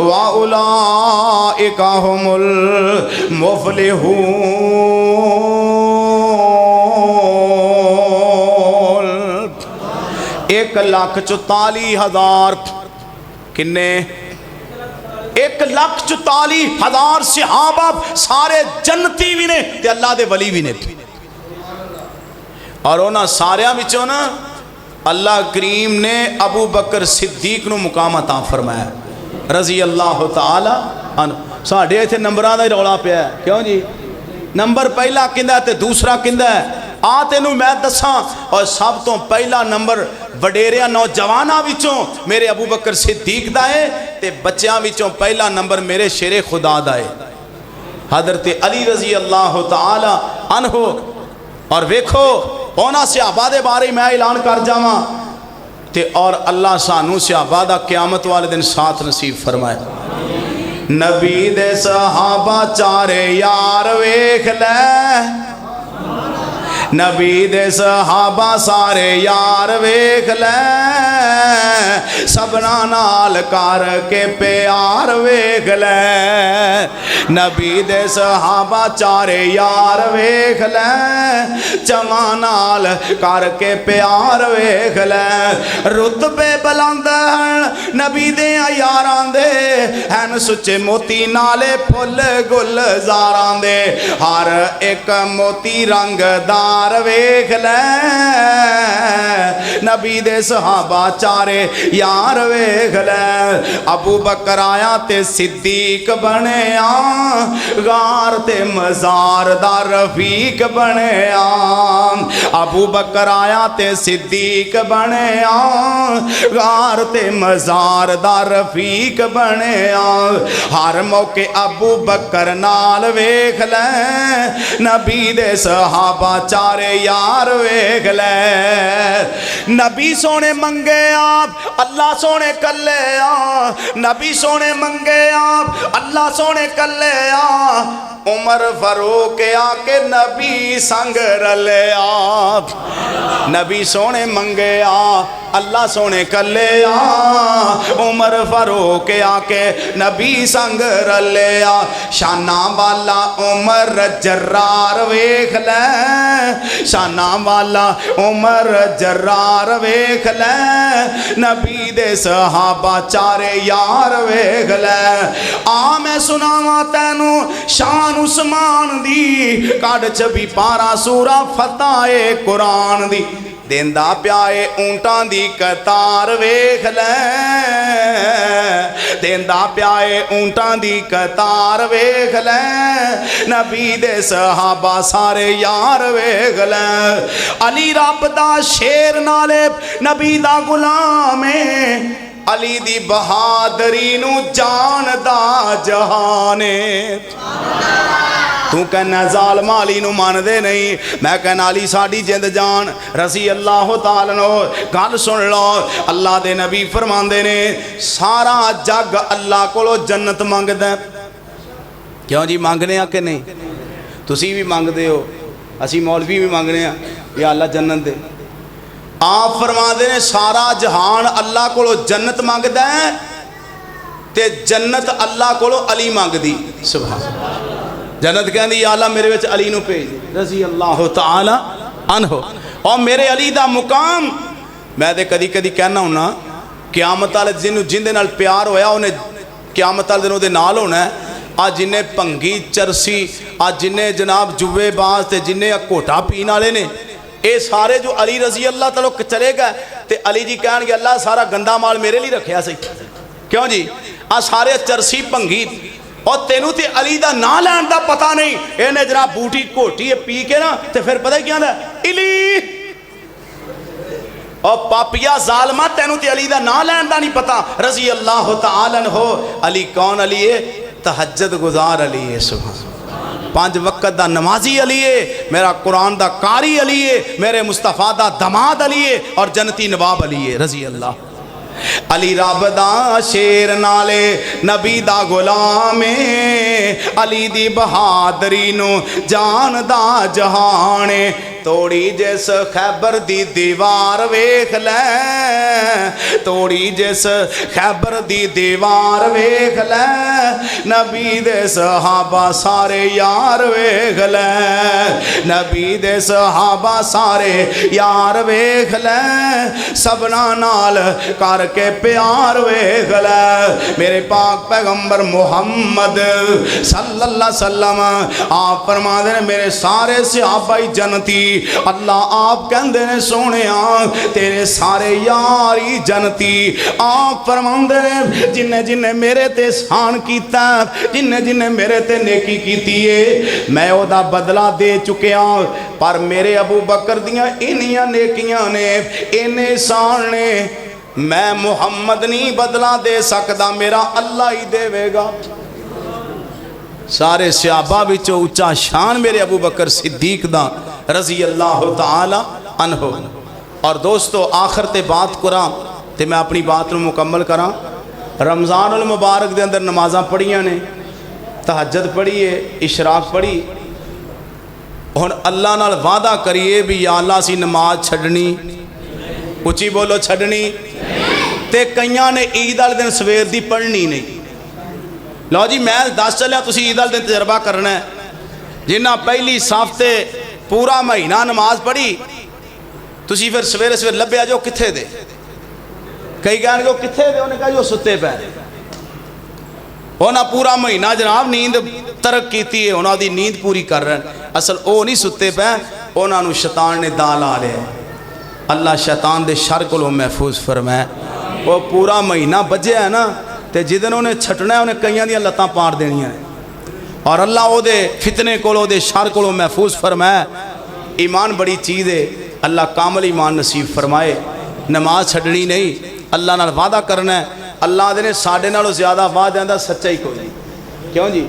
व उलाइका हुमुल मुफलिहून 1,44,000 किन्ने 1,44,000 सहाबा सारे जन्नती भी ने ते अल्लाह दे वली भी ने और उन्होंने सारिया विचों ना अल्लाह करीम ने अबू बकर सिद्दीक नू मुकाम अता फरमाया रजी अल्लाह तआला अन्हु साढ़े इत्थे नंबरां दा रौला पिया क्यों जी नंबर पहला किंदा ते दूसरा किंदा आ तेनू मैं दसां और सब तो पहला नंबर वडेरिया नौजवानां विचों मेरे अबू बकर सिद्दीक दा है ते बच्चियां विचों पहला नंबर मेरे शेरे खुदा दा है हजरत अली रजी अल्लाह तआला अन्हु और वेखो उन्हां सहाबा दे बारे मैं ऐलान कर जावां ते और अल्लाह सानू सहाबा दा क़यामत वाले दिन साथ नसीब फरमाए नबी दे सहाबा चारे यार वेख लै, नबी दे सहाबा सारे यार वेख लै, सबना नाल कर के प्यार वेख लै, नबी दे सहाबा चारे यार वेख लै, चमा नाल कर के प्यार वेख लै, रुतबे बुलंद हैं नबी दे यारां दे, हैं सुच्चे मोती नाले फुल गुलजारां दे, हर एक मोती रंगदार वेख लै, नबी दे सहाबा चारे यार वेख लै, अबू बकर आया ते सिद्दीक बनिया, गार ते मज़ार दा रफीक बनिया, अबू बकर आया ते सिद्दीक बनिया, गार ते मज़ार दा रफीक बनिया, हर मौके अबू बकर नाल वेख लै, नबी दे सहाबा चारे यार वेख लै, नबी सोने मंगे आप अल्लाह सोने कल्ले आ, नबी सोने मंगे आप अल्लाह सोने कल्ले आ, उमर फरूक आके नबी संग रले आप, नबी सोने मंगे आ अल्लाह सोने कल्ले आ, उमर फरूक आके नबी संग रले आ, शाना वाला उमर जर्रार वेख लै, शाना वाला उमर जर्रार वेख लै, नबी दे सहाबा चारे यार वेख लै, आ मैं सुनावा तैनू शान उस्मान दी, कड़ छबी पारा सूरा फताए कुरान दी, देंदा प्याए ऊंटां दी कतार वेख लै, देंदा प्याए ऊंटां दी कतार वेख लै, नबी दे सहाबा सारे यार वेख लै, अली रब दा शेर नाले नबी दा गुलाम है, अली दी बहादरी नू जानदा जहाने, तू कहना जालमा अली नू मानदे नहीं, मैं कहना अली साडी जिंद जान रसी अल्लाह ताला नो, गल सुन लो अल्लाह दे नबी फरमांदे ने सारा जग अल्लाह कोलों जन्नत मंगदा, क्यों जी मंगने आ कि नहीं, तुसी भी मंगदे हो, असी मौलवी भी मंगने आ या अल्लाह जन्नत दे, आप फरमाते ने सारा जहान अल्लाह कोलों जन्नत मंगदा है ते जन्नत अल्लाह कोलों अली मंगदी, सुभान जन्नत कहती या अल्लाह मेरे विच अली नू भेज रज़ी अल्लाह तआला अन्हु, और मेरे अली दा मुकाम मैं ते कदी कदी कहना हुन्ना क़यामत वाले दिन जिंदे नाल प्यार होया उन्हें क़यामत वाले दिन उहदे नाल होना है, आज जिन्हें भंगी चरसी आज जिन्हें जनाब जुएबाज ते जिन्हें घोटा पीने वाले ने, ये सारे जो अली रजी अल्लाह तलो चले गए तो अली जी कह अल्लाह सारा गंदा माल मेरे लिए रखा सी, क्यों जी आ सारे चरसी भंगी, और तेनू तो अली का ना लैन का पता नहीं, इन्हें जनाब बूटी घोटी पी के ना तो फिर पता क्या इली, और पापिया जालमा तेनू तो अली का ना लैन का नहीं पता, रजी अल्लाह तआला हो, अली कौन अली है, तहज्जुद गुजार अली है, सुभान 5 वक्त दा नमाजी अली है, मेरा कुरान दा कारी अली है, मेरे मुस्तफा दा दमाद अली है, और जनती नवाब अली है रजी अल्लाह, अली रब दा शेर नाले नबी दा गुलाम है, अली दी बहादरी नू जानदा जहाने, तोड़ी जिस खैबर दी दीवार वेख लै, तोड़ी जिस खैबर दी दीवार वेख लै, नबी दे सहाबा सारे यार वेख लै, नबी दे सहाबा सारे यार वेख लै, सबना नाल करके प्यार वेख लै, मेरे पाक पैगंबर मुहम्मद सल्लल्लाहु अलैहि वसल्लम आप फरमाते हैं मेरे सारे सहाबा ही जनती, अल्लाह आप कहते ने सोने तेरे सारे यार ही जनती, आप फरमाते ने जिन्हें जिन्हें मेरे ते एहसान कीता, जिन्हें जिन्हें मेरे ते नेकी कीती है मैं ओदा बदला दे चुकिया, पर मेरे अबू बकर दियां इन्नियां नेकियां ने इन्ने एहसान ने, मैं मुहम्मद नहीं बदला दे सकदा, मेरा अल्लाह ही देवेगा। सारे सहाबा विचों उच्चा शान मेरे अबू बकर सिद्दीक दा रजी अल्लाह तआला अन्हु। और दोस्तों आखिर ते बात करा तो मैं अपनी बात को मुकम्मल करा, रमज़ान उल मुबारक के अंदर नमाज़ां पढ़ियां ने, तहज्जुद पढ़ी है, इशराक पढ़ी। हुण अल्लाह नाल वादा करिए भी या अल्लाह असीं नमाज छड्डनी, उच्ची बोलो छड्डनी। ते कईयां ने ईद वाले दिन सवेर दी पढ़नी नहीं। लो जी मैं दस चलिया तुसीं ईद वाले दिन तजर्बा करना है। जिन्हां पहली साफ ते पूरा महीना नमाज पढ़ी, तुसीं फिर सवेरे सवेरे लभ्या जो कित्थे दे। कई कहणगे वो कित्थे दे, उन्हें कहा जो सुत्ते पे। उन्हें पूरा महीना जनाब नींद तरक की है, उन्होंने नींद पूरी कर रहे हैं। असल वो नहीं सुते पे, उन्होंने शैतान ने दाल ला लिया। अल्लाह शैतान के शर को महफूज फरमाए। वो पूरा महीना बज्या है ना, तो जिदन उन्हें छटना है उन्हें कईयां दियां लत्तां पाड़ देनियां ने। और अल्लाह वो फितने को शर को महफूज फरमाए। ईमान बड़ी चीज़ है, अल्लाह कामल ईमान नसीब फरमाए। नमाज छड्डनी नहीं, अल्लाह नाल वादा करना है। अल्लाह दे ने साडे नालों ज़्यादा वादियां दा सच्चा ही कोई नहीं, क्यों जी।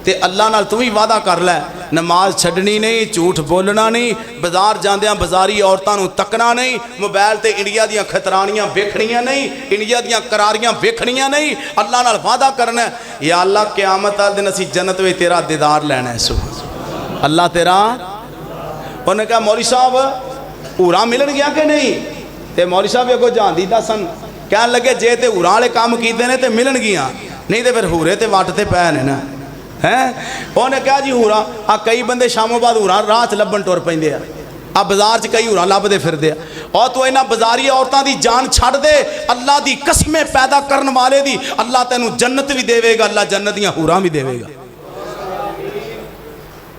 ते अल्लाह नाल तू भी वादा कर लै, नमाज छड्डनी नहीं, झूठ बोलना नहीं, बाजार जांदियां बाजारी औरतां नूं तकना नहीं, मोबाइल ते इंडिया दियां खतरानियां वेखणियां नहीं, इंडिया दियां करारियां वेखणियां नहीं। अल्लाह नाल वादा करना है, या अल्लाह क़यामत वाले दिन असीं जन्नत में तेरा दीदार लैना है। सुभान अल्लाह तेरा। उन्हें कहा मौलवी साहब हूरां मिलन गया कि नहीं, तो मौलवी साहब अगों जानदी दसन कह लगे जे तो हूरां वाले काम कीते ने तो मिलन गियां, नहीं तो फिर हूरे तो वट तो पै ने ना है। उन्हें कहा जी हूरां आ कई बंदे शामों बाद हूरां राह च लभन टुर पैंदे आ बाजार च कई हूरां लभदे फिरदे आ। और तू इन्हां बाजारी औरतां दी जान छड्ड दे, अल्लाह दी कसमें पैदा करन वाले दी अल्लाह तैनूं जन्नत भी देवेगा, अल्लाह जन्नत दियां हूरां भी देवेगा।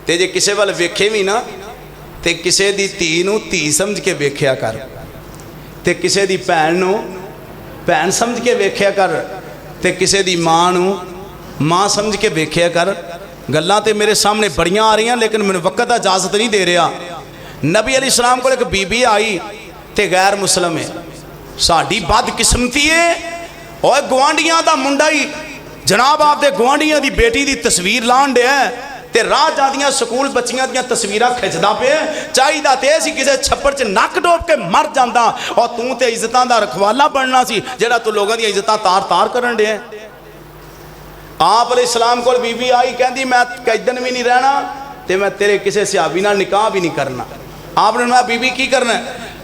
ते जे किसे वल वेखे भी ना ते किसे दी धी नूं धी समझ के वेख्या कर, ते किसे दी भैन नूं भैन समझ के वेख्या कर, ते किसे दी मां नूं मां समझ के वेख्या कर। गल्लां ते मेरे सामने बड़ियां आ रही, लेकिन मैनूं वक्त इजाजत नहीं दे रहा। नबी अली सलाम को एक बीबी आई ते गैर मुसलम है, साड़ी बदकिस्मती है। और गुआंढियां दा मुंडा ही जनाब आपदे गुआंढियां दी बेटी दी तस्वीर लाण दिया ते राह जांदियां स्कूल बच्चियां दियां तस्वीरां खिंचदा पे। चाहिदा ते सी किसे छप्पड़ च नक डोब के मर जांदा, और तू ते इज्जतां दा रखवाला बनना सी जेड़ा तू लोगों दी इज्जतां तार तार करन दे। आप अलैहिस्सलाम कोल बीबी आई, कहंदी मैं कई दिन भी नहीं रहना ते मैं तेरे किसे सहाबी नाल निकाह भी नहीं करना। आपने मैं बीबी की करना,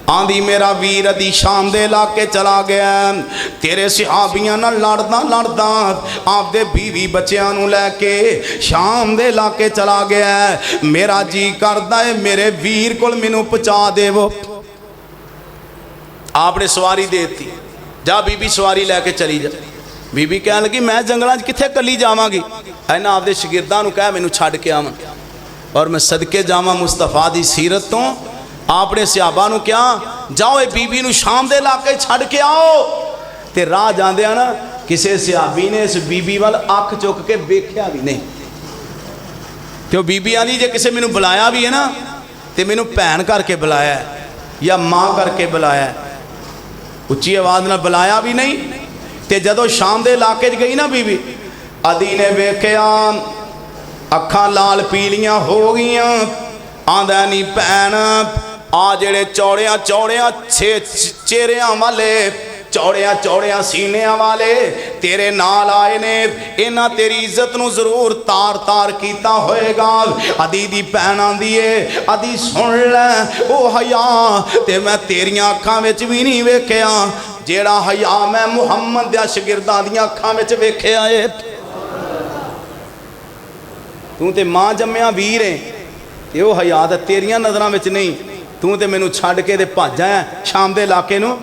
आंधी मेरा वीर अदी शाम दे इलाके चला गया, तेरे सहाबियां नाल लड़दा लड़दा आपदे बीवी बच्चियां नूं लैके शाम दे इलाके चला गया। मेरा जी करदा है मेरे वीर कोल मैनूं पहुंचा देवो। आपने सवारी देती, जा बीबी सवारी लैके चली जा। बीबी कह लगी मैं जंगलों कित्थे कली जावांगी, इन्हां आपदे शागिर्दां नूं कह मैनूं छड्ड के आवन और मैं सदके जावां मुस्तफा दी सीरत तो। आपने सहाबा नूं क्या जाओ ये बीबी नूं शाम दे इलाके छड्ड के आओ। ते राह जांदियां ना किसी सहाबी ने इस बीबी वाल अख चुक के वेख्या भी नहीं। तो बीबी आंदी जे किसी मैनूं बुलाया भी है ना तो मैनूं भैन करके बुलाया या माँ करके बुलाया, उच्ची आवाज़ नाल बुलाया भी नहीं। तो जदों शाम दे इलाके च गई ना बीबी, अदी ने वेख्या अखां लाल पीलियां हो गईयां। आंदा नहीं भैन आ जेड़े चौड़ियां चौड़ियां चेहरियां वाले चौड़ियां चौड़ियां सीनियां वाले तेरे नाल आए ने, इन्हां तेरी इज्जत नूं जरूर तार तार कीता होएगा। अदी दी भैन आंदी है अदी सुन लै ओ हया ते मैं तेरियां अखां विच भी नहीं वेख्या जेड़ा हया मैं मुहम्मद दे शागिर्दां दियां अखां विच वेख्या है। तू ते मां जम्मिया वीर है ते ओ हया ते तेरियां नज़रां विच नहीं। तू ते मैनू छड्ड के ते भज आया शाम दे इलाके नूं।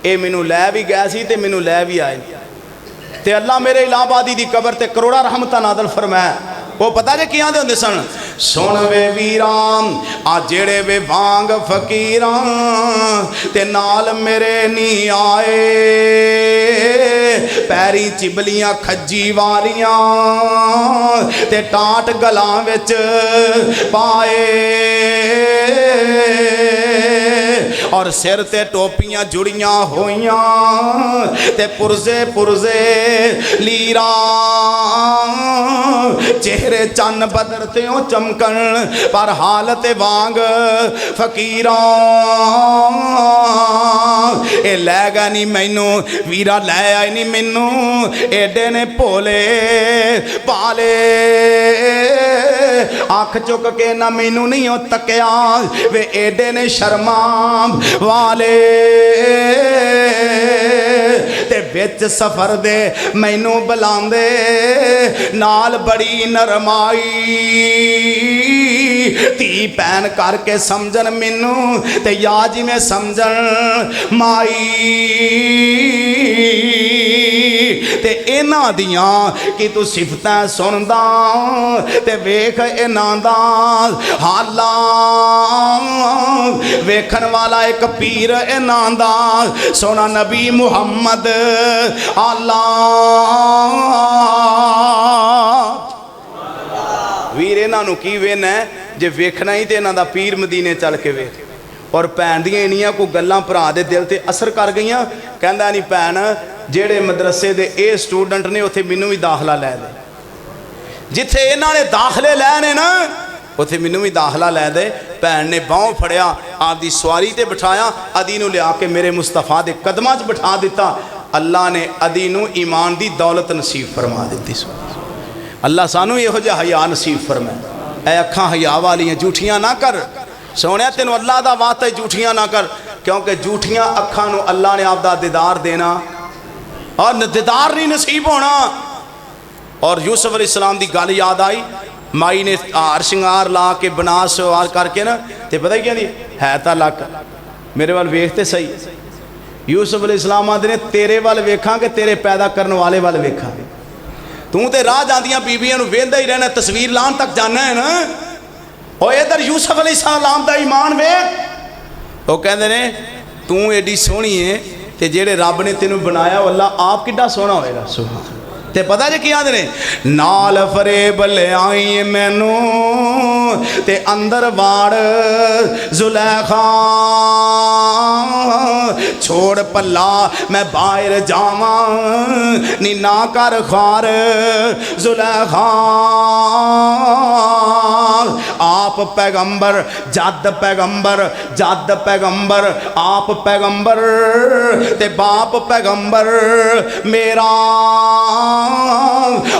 ये मैनू लै भी गया सी ते मैनू लै भी आए ते अल्लाह मेरे इलाहाबादी दी कबर ते करोड़ा रहमतां नाज़िल फरमाया। वो पता जे कियां दे हुंदे सन, सुन वे वीरां आ जेड़े वे वांग फकीरां ते नाल मेरे नहीं आए, पैरी चिबलियां खज्जी वालियां ते टाट गलां विच पाए और सिर ते टोपियां जुड़ियां होइयां ते पुरजे पुरजे लीरा चेहरे चन बदर त्यों चमकन पर हालत वांग फकीरा ए लै गया नहीं मैनू वीरा लै आए नहीं मैनू एडे ने भोले पाले अख चुक के ना मैनू नहीं ओ तकिया वे एडे ने शर्मा वाले ते विच सफर दे मैनू बुलांदे नाल बड़ी नरमाई धी भैन करके समझन मैनू ते या जिवें समझन माई ते इन्हां दियां कि तू सिफतां सुनदा ते वेख इन्हां दा हालां वेखण वाला एक पीर इन्हां दा सोना नबी मुहम्मद अल्लाह वीर इन्हां नूं की वेखना जे वेखना ही तो इन्हां दा पीर मदीने चल के वेख और भैन दियां इन्नियां कोई गल्लां भरा दे दिल ते असर कर गईयां कहंदा नहीं भैन जेड़े मदरसे दे ए स्टूडेंट ने उत्थे मैनू भी दाखला लै दे जिथे इन्हां ने दाखले लैने ना उत्थे मैनू भी दाखला लै दे भैन ने बाहों फड़िया आपदी सवारी ते बिठाया अदी नूं लिया के मेरे मुस्तफा दे कदमां च बिठा दिता अल्लाह ने अदी नूं ईमान दी दौलत नसीब फरमा दी अल्लाह सानू इहो जिहा हया नसीब फरमाए ऐ अखां हया वालियां झूठियां ना कर सोने तेन अल्लाह का वास्ता झूठियां ना कर क्योंकि झूठियां अखां नूं अल्लाह ने आपदा दीदार देना और दीदार नहीं नसीब होना और यूसुफ अलैहिस्सलाम की गल याद आई माई ने हार श्रृंगार ला के बना सवार करके ना तो पता क्या है तो लक मेरे वाल वेख तो सही यूसुफ अलैहिस्सलाम आदि ने तेरे वाल वेखा कि तेरे पैदा करने वाले वाल वेखा तू तो राह जांदियां बीबियां नूं वेंदा ही रहना तस्वीर लान तक जाना है ना और इधर यूसुफ अलैहिस्सलाम दा ईमान वेख वो कहते ने तू एडी सोहनी है ते जेड़े रब ने तेनू बनाया अल्लाह आप किड्डा सोहना होएगा सुभान ते पता जे की आंदे ने नाल फरेब ले आई मैनू ते अंदर वाड़ जुलैखा छोड़ पल्ला मैं बाहर जावा नी ना कर खार जुलैखा आप पैगंबर जद पैगंबर आप पैगंबर ते बाप पैगंबर मेरा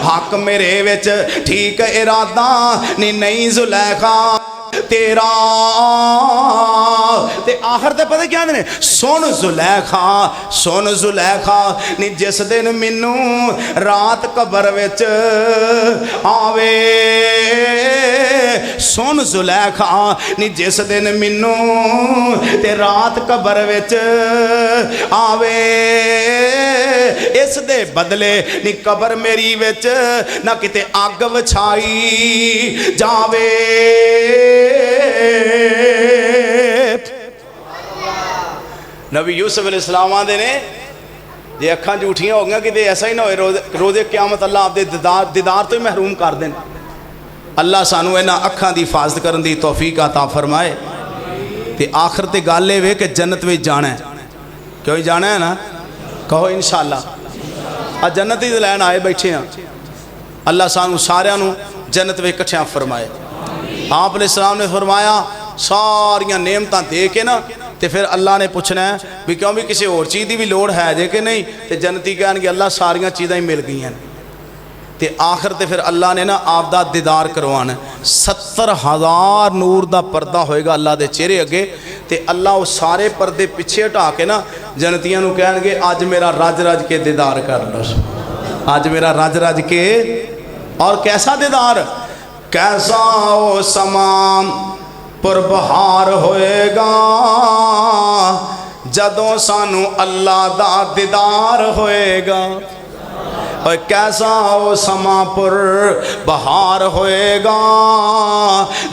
हक मेरे विच ठीक इरादा नहीं जुलैखा तेरा ते आखिर ते पता क्या ने सुन जुलैखा नी जिस दिन मैनू रात कबर विच आवे सुन जुलैखा नी जिस दिन मैनू ते रात कबर विच आवे इस दे बदले नी कबर मेरी विच ना किते अग वछाई जावे नबी यूसुफ अलैहिस्सलाम आदे ने जे अखां झूठियां हो गई कि ऐसा ही ना हो रोज़े क़यामत अल्लाह आपदे दीदार तो ही महरूम कर देन अल्लाह सानू इन्हां अखां दी हिफाजत करन दी तौफीक अता फरमाए ते आखिर ते गल ये वे कि जन्नत में जाना है क्यों जाना है ना कहो इंशाअल्लाह आ जन्नत ही लैन आए बैठे हैं अल्लाह सानू सारियां नू जन्नत में इकट्ठियां फरमाए आप अलैहिस्सलाम ने फरमाया सारियां नेमतां दे के ना तो फिर अल्लाह ने पूछना है भी क्यों भी किसी होर चीज़ की भी लोड़ है जे कि नहीं तो जन्नती कहणगे अल्लाह सारियां चीज़ां ही मिल गई तो आखिर तो फिर अल्लाह ने ना आपदा दीदार करवाना 70,000 नूर का पर्दा होएगा अल्लाह के चेहरे अगे तो अल्लाह वो सारे पर्दे पिछे हटा के ना जन्नतियां नूं कहणगे अज मेरा रज रज के दीदार कर लो अज मेरा रज रज के और कैसा दीदार कैसा वो समान पुरबहार होएगा जदों सानू अल्लाह दा दीदार होएगा और कैसा वो समा पुर बहार होएगा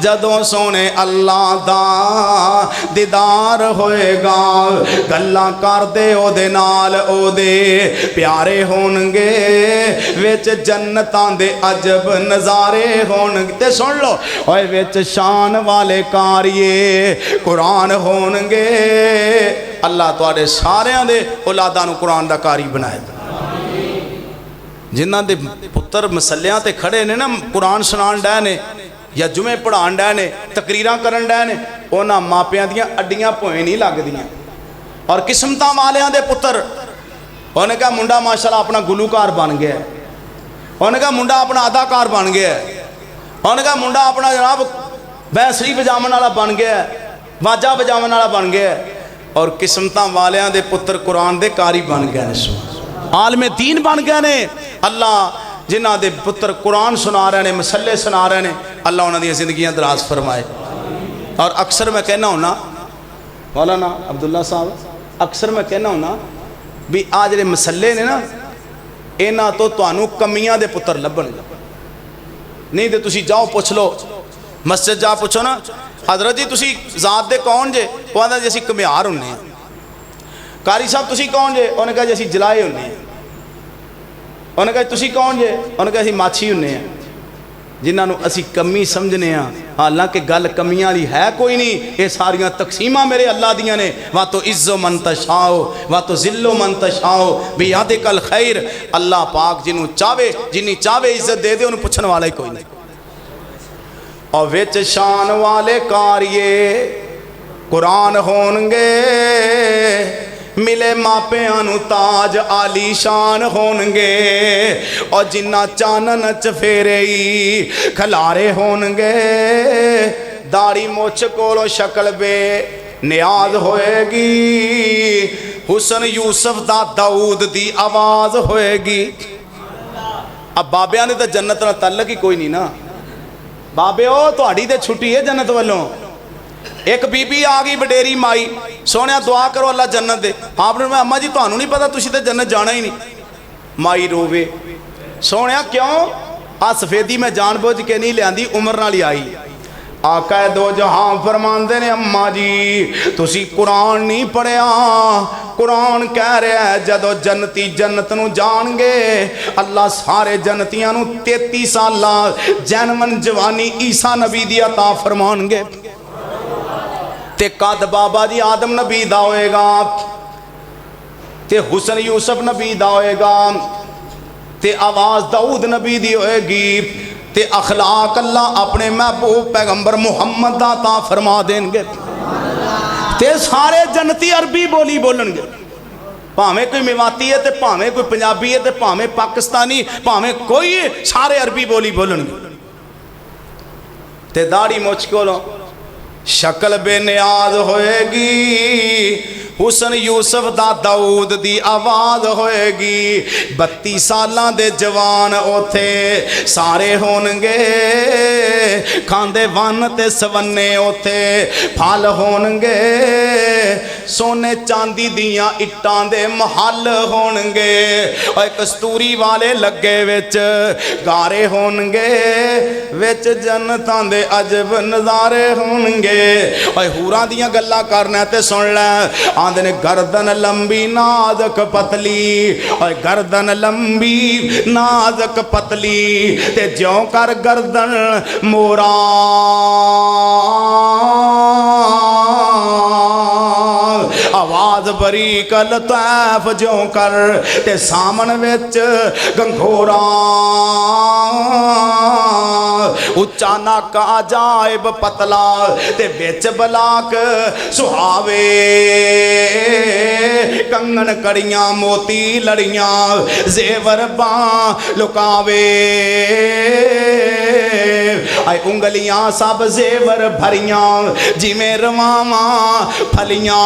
जदों सोने अल्लाह दा दीदार होएगा गल्लां करदे ओदे नाल ओदे प्यारे होणगे विच जन्नतां दे अजब नज़ारे होणगे ते सुन लो ओए विच शान वाले कारिए कुरान होणगे अल्लाह तुहाडे सारियां दे औलादां नूं कुरान दा कारी बनाए जिन्हां दे पुत्तर मसलियां ते खड़े ने ना, कुरान सुनान डे ने या जुमे पढ़ान डे ने, तकरीरां करन डे ने, उन्हां मापियां दियां अड्डियां भोए नहीं लगदियां। और किस्मतां वालियां दे पुत्तर, उन्हें कहा मुंडा माशाल्लाह अपना गुलूकार बन गया, उन्हें कहा मुंडा अपना अदाकार बन गया, उन्हें कहा मुंडा अपना जनाब बैंसरी बजावन वाला बन गया, वाजा बजावन वाला बन गया। और किस्मतां वालियां दे पुत्तर कुरान दे कारी बन गए ने, आलमे दीन बन गए ने। अल्लाह जिन्हां दे पुत्तर कुरान सुना रहे ने, मसले सुना रहे ने, अल्लाह उन्हां दी जिंदगियां दराज फरमाए। और अक्सर मैं कहना होना मौलाना अब्दुल्ला साहब, अक्सर मैं कहना होना भी आ जिहड़े मसले ने ना, इन्हां तो तुहानूं कमियां दे पुत्तर लभणगे। नहीं तो तुसीं जाओ पुछ लो, मस्जिद जा पुछो ना, हजरत जी तुसीं जात दे कौन जे? वो आंदा जी असीं घमियार हुन्ने आ। कारी साहब तुसीं कौन जे? उन्हें कहा जी असीं जलाए हुन्ने आ। उन्हें कहा तुसीं कौन जे? उन्हें कहा असीं माछी हुन्ने आ। जिन्होंने असी कमी समझने, हालांकि गल कमियां दी है कोई नहीं, ये सारियां तकसीमां मेरे अल्लाह दियां ने। वा तो इज्जो मन तशाओ वा तो जिल्लो मन तशाओ बियादे कल खैर। अल्लाह पाक जिन्हों चावे, जिन्नी चावे इज्जत दे दे, उन्हें पुछण वाला ही कोई नहीं। और विच शान वाले कारिए कुरान होणगे, मिले मापियां नूं ताज आली शान होणगे। और जिन्ना चानन चफेरे खलारे होणगे, दाढ़ी मुछ कोलों शक्ल बे नियाज होएगी। हुसन यूसुफ दा दाऊद दी आवाज़ होएगी। अब बाबियां ने तो जन्नत नाल तल्लक ही कोई नहीं ना। बाबे ओ तुहाड़ी ते छुट्टी है जन्नत वालों। एक बीबी आ गई वडेरी माई, सोने दुआ करो अल्लाह जन्नत दे। आपने मैं अम्मा जी तुहानू नहीं पता, तुसी तो जन्नत जाना ही नहीं। माई रोवे, सोने क्यों? आ सफेदी मैं जानबूझ के नहीं लियांदी, उम्र नाल ही आई। आका दो जहां फरमांदे ने अम्मा जी तुसी कुरान नहीं पढ़िया। कुरान कह रहा है जदों जन्नती जन्नत नूं जाणगे, अल्लाह सारे जन्नतियां नूं 33 साल जैनवन जवानी ईसा नबी दी अता फरमाणगे। ते कद बाबा जी आदम नबी दा होएगा, ते हुसन यूसुफ नबी दा होएगा, ते आवाज़ दाऊद नबी दी होएगी, ते अखलाक अल्लाह अपने महबूब पैगंबर मुहम्मद दा ता फरमा देंगे। ते सारे जन्नती अरबी बोली बोलणगे, भावें कोई मेवाती है, ते भावें कोई पंजाबी है, ते भावें पाकिस्तानी, भावें कोई, सारे अरबी बोली बोलणगे। ते दाढ़ी मुछ कोलों शक्ल बेनियाज होएगी। हुसन यूसुफ दा दाऊद दी आवाज़ होएगी। 32 सालां दे जवान ओथे सारे होणगे, खांदे वन ते सवन्ने ओथे फल होणगे। सोने चांदी दियां इट्टां दे महल होणगे। और कस्तूरी वाले लगे विच गारे होणगे, विच जन्नतां दे अजब नज़ारे होणगे। और हूरां दियां गल्लां करना ते सुन लै। आंदे ने गर्दन लंबी नाजक पतली, और गर्दन लंबी नाजक पतली, ते ज्यों कर गर्दन मोरा आवाज बरी कल तैफ ज्यों कर, ते सामन विच गंघोरा उच्चा नक अजायब पतला, ते बिच बलाक सुहावे। कंगन कड़ियां मोती लड़ियां जेवर बां लुकावे। आई उंगलियां सब जेवर भरियां जिमें रवावां फलियां।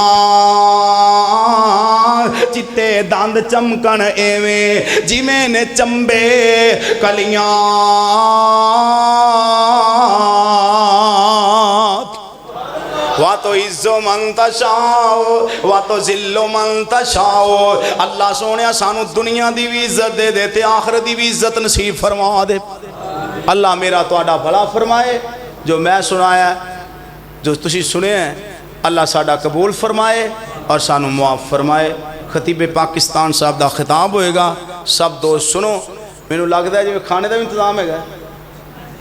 चिट्टे दंद चमकन एवें जिमें ने चंबे कलियां। वा तो इज्जो मन तशाओ वा तो जिल्लो मन तशाओ। अल्लाह सोने सानू दुनिया की भी इज्जत दे दे ते आखिरत की भी इज्जत नसीब फरमा दे। अल्लाह मेरा तुहाडा भला फरमाए। जो मैं सुनाया, जो तुसी सुने अल्लाह साडा कबूल फरमाए और सानू मुआफ फरमाए। खतीबे पाकिस्तान साहब का खिताब होएगा, सब दोस्त सुनो। मैनू लगता है जिवें खाने का भी इंतजाम है,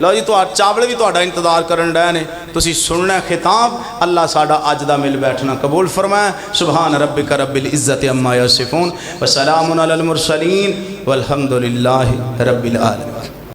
लो जी चावल भी तुहाडा इंतजार करन डे ने, तुसी सुनना खिताब। अल्लाह साडा अज दा मिल बैठना कबूल फरमाए। सुभान रब्बिका रब्बिल इज्जति अम्मा यसिफून व सलामुन अलल मुरसलीन वल्हम्दुलिल्लाहि रब्बिल आलमीन।